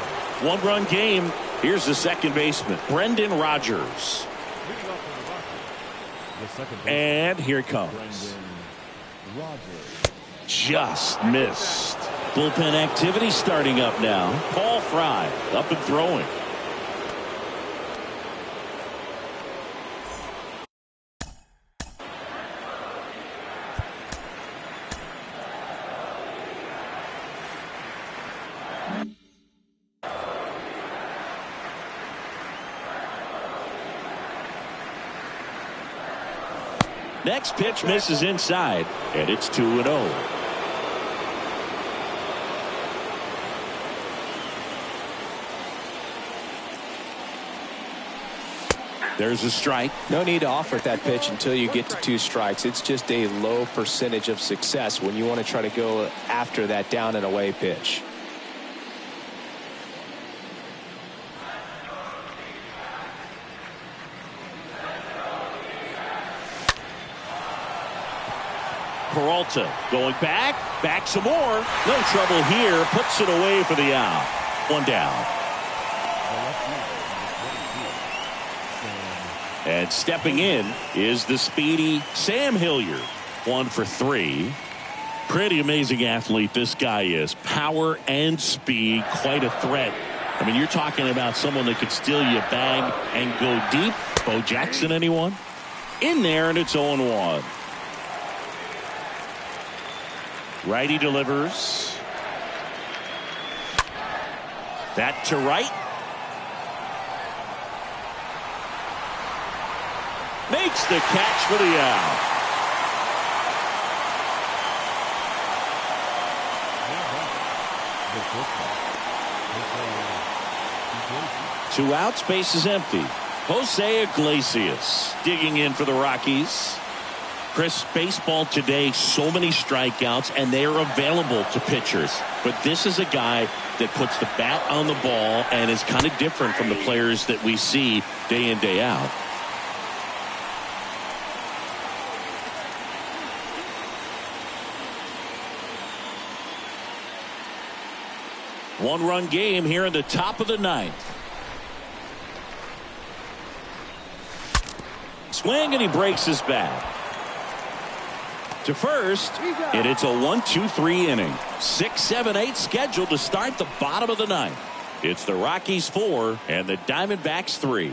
one-run game. Here's the second baseman, Brendan Rodgers. Leading off for the Rockies, the second baseman, And here it comes. Brendan Rodgers. Just missed. Bullpen activity starting up now. Paul Fry up and throwing. Next pitch misses inside, and it's 2-0. There's a strike. No need to offer that pitch until you get to 2 strikes. It's just a low percentage of success when you want to try to go after that down and away pitch. Peralta going back some more. No trouble here. Puts it away for the out. One down. And stepping in is the speedy Sam Hilliard. 1 for 3. Pretty amazing athlete this guy is. Power and speed. Quite a threat. I mean, you're talking about someone that could steal you a bag and go deep. Bo Jackson, anyone? In there, and it's 0-1. Righty delivers. That to right. Makes the catch for the out. Two outs, base is empty. Jose Iglesias digging in for the Rockies. Chris, baseball today, so many strikeouts, and they are available to pitchers. But this is a guy that puts the bat on the ball and is kind of different from the players that we see day in, day out. One-run game here in the top of the 9th. Swing, and he breaks his bat. To first, and it's a 1-2-3 inning. 6, 7, 8 scheduled to start the bottom of the 9th. It's the Rockies 4 and the Diamondbacks 3.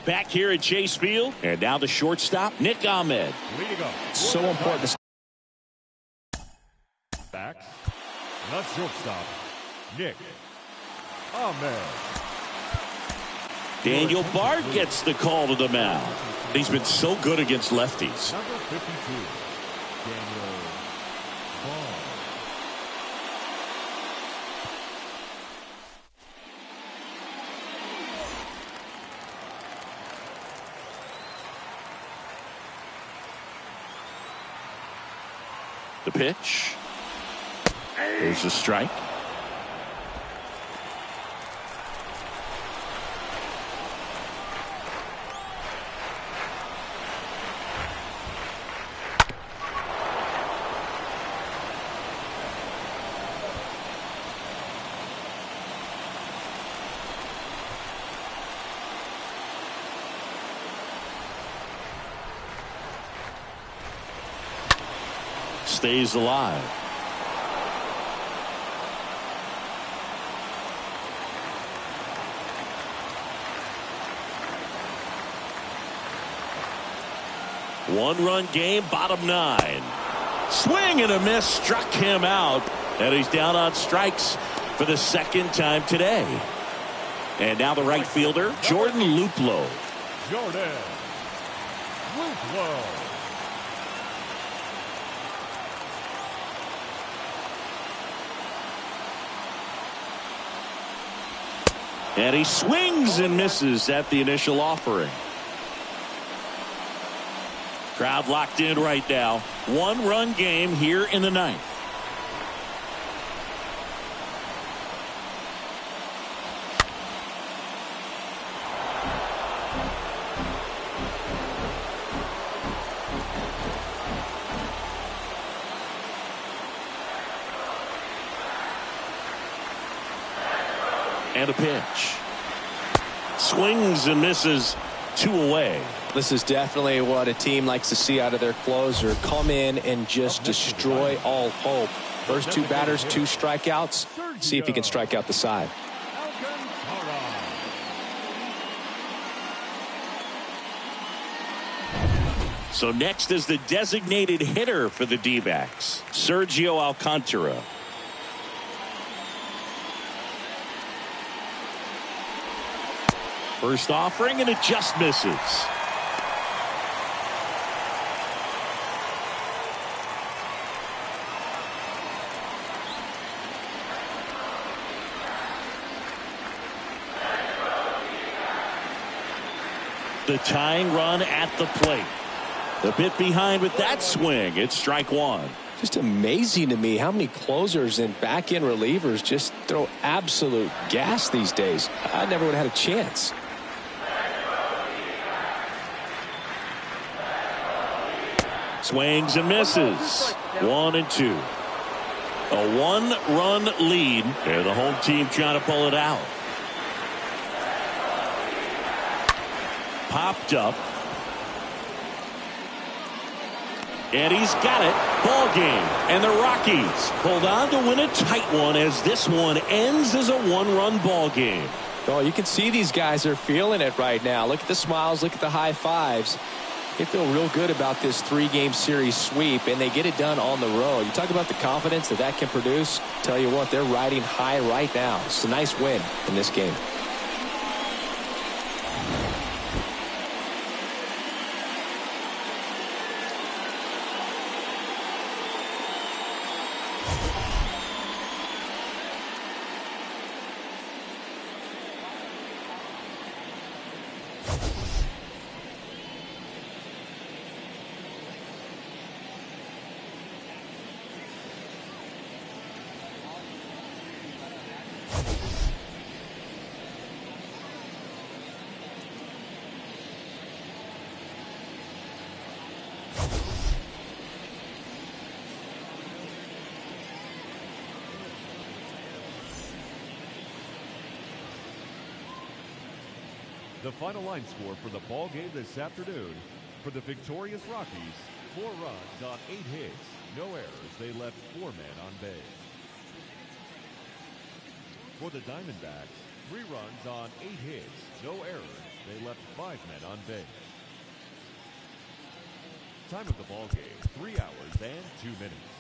Back here at Chase Field, and now the shortstop, Nick Ahmed. Leading up. So important. Back. The shortstop, Nick Ahmed. Daniel Bard gets the call to the mound. He's been so good against lefties. Number 52, Daniel Bard. The pitch. There's a strike. Stays alive. One-run game, bottom 9. Swing and a miss, struck him out, and he's down on strikes for the second time today. And now the right fielder, Jordan Luplow. Jordan Luplow. And he swings and misses at the initial offering. Crowd locked in right now. One-run game here in the 9th. And a pitch. Swings and misses, 2 away. This is definitely what a team likes to see out of their closer. Come in and just destroy all hope. First 2 batters, 2 strikeouts. See if he can strike out the side. So next is the designated hitter for the D-backs, Sergio Alcantara. First offering, and it just misses. The tying run at the plate. A bit behind with that swing. It's strike 1. Just amazing to me how many closers and back-end relievers just throw absolute gas these days. I never would have had a chance. Swings and misses. 1 and 2. A 1-run lead, and the home team trying to pull it out. Popped up. And he's got it. Ball game. And the Rockies hold on to win a tight one as this one ends as a 1-run ball game. Oh, you can see these guys are feeling it right now. Look at the smiles. Look at the high fives. They feel real good about this 3-game series sweep, and they get it done on the road. You talk about the confidence that can produce. Tell you what, they're riding high right now. It's a nice win in this game. The final line score for the ball game this afternoon: for the victorious Rockies, 4 runs on 8 hits, no errors. They left 4 men on base. For the Diamondbacks, 3 runs on 8 hits, no errors. They left 5 men on base. Time of the ball game: 3 hours and 2 minutes.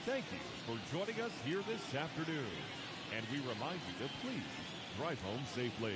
Thank you for joining us here this afternoon, and we remind you to please drive home safely.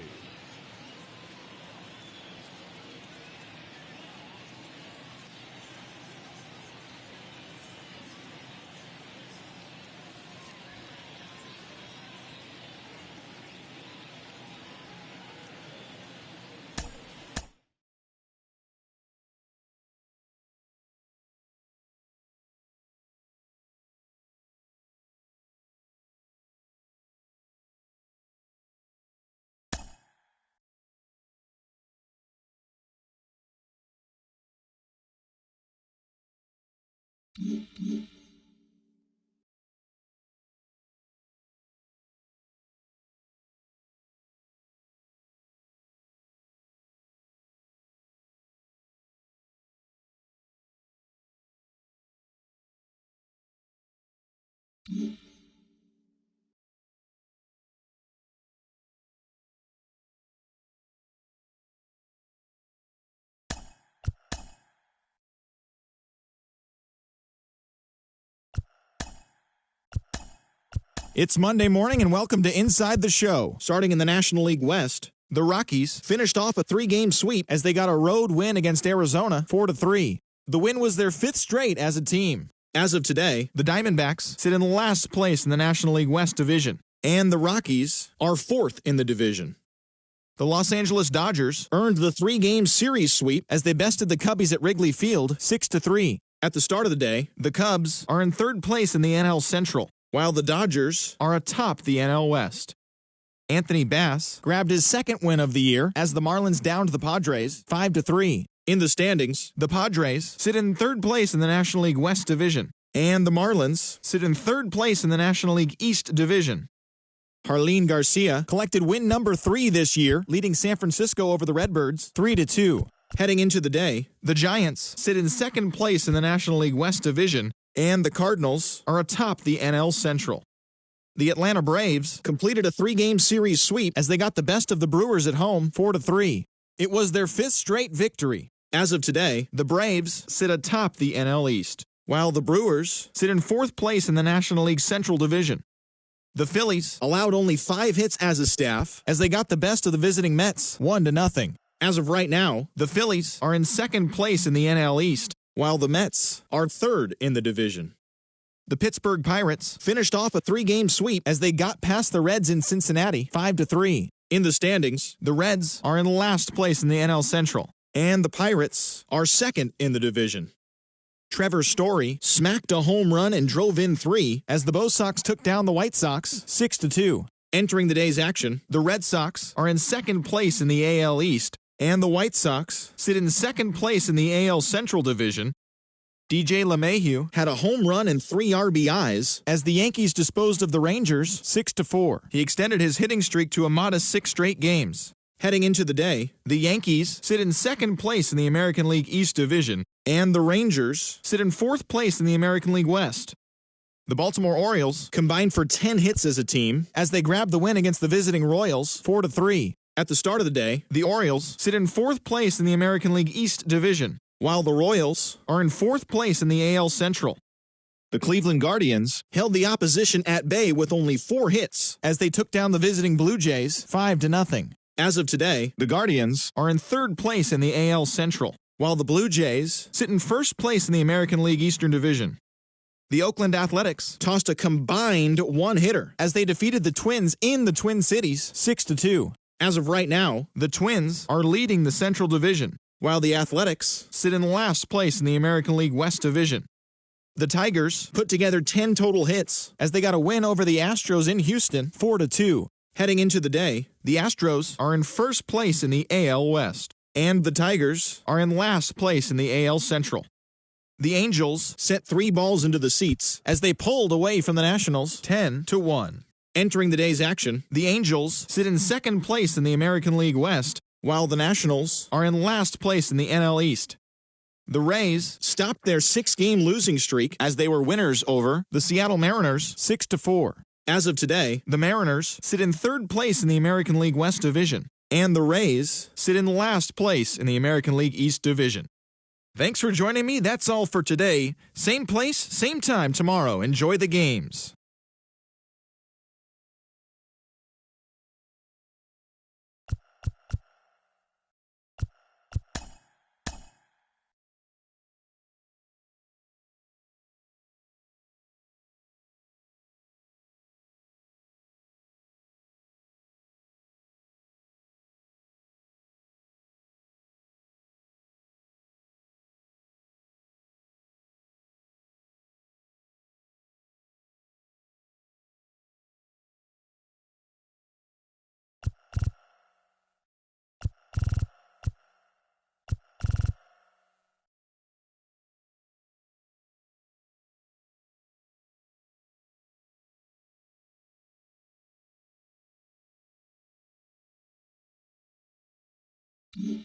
It's Monday morning and welcome to Inside the Show. Starting in the National League West, the Rockies finished off a 3-game sweep as they got a road win against Arizona 4-3. The win was their 5th straight as a team. As of today, the Diamondbacks sit in last place in the National League West division, and the Rockies are 4th in the division. The Los Angeles Dodgers earned the 3-game series sweep as they bested the Cubbies at Wrigley Field 6-3. At the start of the day, the Cubs are in 3rd place in the NL Central, while the Dodgers are atop the NL West. Anthony Bass grabbed his 2nd win of the year as the Marlins downed the Padres 5-3. In the standings, the Padres sit in 3rd place in the National League West division, and the Marlins sit in 3rd place in the National League East division. Jarlin Garcia collected win number 3 this year, leading San Francisco over the Redbirds 3-2. Heading into the day, the Giants sit in 2nd place in the National League West division, and the Cardinals are atop the NL Central. The Atlanta Braves completed a 3-game series sweep as they got the best of the Brewers at home 4-3. It was their 5th straight victory. As of today, the Braves sit atop the NL East, while the Brewers sit in 4th place in the National League Central Division. The Phillies allowed only 5 hits as a staff as they got the best of the visiting Mets 1-0. As of right now, the Phillies are in 2nd place in the NL East, while the Mets are 3rd in the division. The Pittsburgh Pirates finished off a 3-game sweep as they got past the Reds in Cincinnati 5-3. In the standings, the Reds are in last place in the NL Central, and the Pirates are 2nd in the division. Trevor Story smacked a home run and drove in 3 as the Bo Sox took down the White Sox 6-2. Entering the day's action, the Red Sox are in 2nd place in the AL East, and the White Sox sit in 2nd place in the AL Central Division. DJ LeMahieu had a home run and 3 RBIs as the Yankees disposed of the Rangers 6-4. He extended his hitting streak to a modest 6 straight games. Heading into the day, the Yankees sit in 2nd place in the American League East Division, and the Rangers sit in 4th place in the American League West. The Baltimore Orioles combined for 10 hits as a team as they grabbed the win against the visiting Royals 4-3. At the start of the day, the Orioles sit in 4th place in the American League East Division, while the Royals are in 4th place in the AL Central. The Cleveland Guardians held the opposition at bay with only 4 hits as they took down the visiting Blue Jays 5-0. As of today, the Guardians are in 3rd place in the AL Central, while the Blue Jays sit in 1st place in the American League Eastern Division. The Oakland Athletics tossed a combined 1-hitter as they defeated the Twins in the Twin Cities 6-2. As of right now, the Twins are leading the Central Division, while the Athletics sit in last place in the American League West Division. The Tigers put together 10 total hits as they got a win over the Astros in Houston 4-2. Heading into the day, the Astros are in 1st place in the AL West, and the Tigers are in last place in the AL Central. The Angels sent 3 balls into the seats as they pulled away from the Nationals 10-1. Entering the day's action, the Angels sit in 2nd place in the American League West, while the Nationals are in last place in the NL East. The Rays stopped their 6-game losing streak as they were winners over the Seattle Mariners 6-4. As of today, the Mariners sit in 3rd place in the American League West Division, and the Rays sit in last place in the American League East Division. Thanks for joining me. That's all for today. Same place, same time tomorrow. Enjoy the games. Mm-hmm.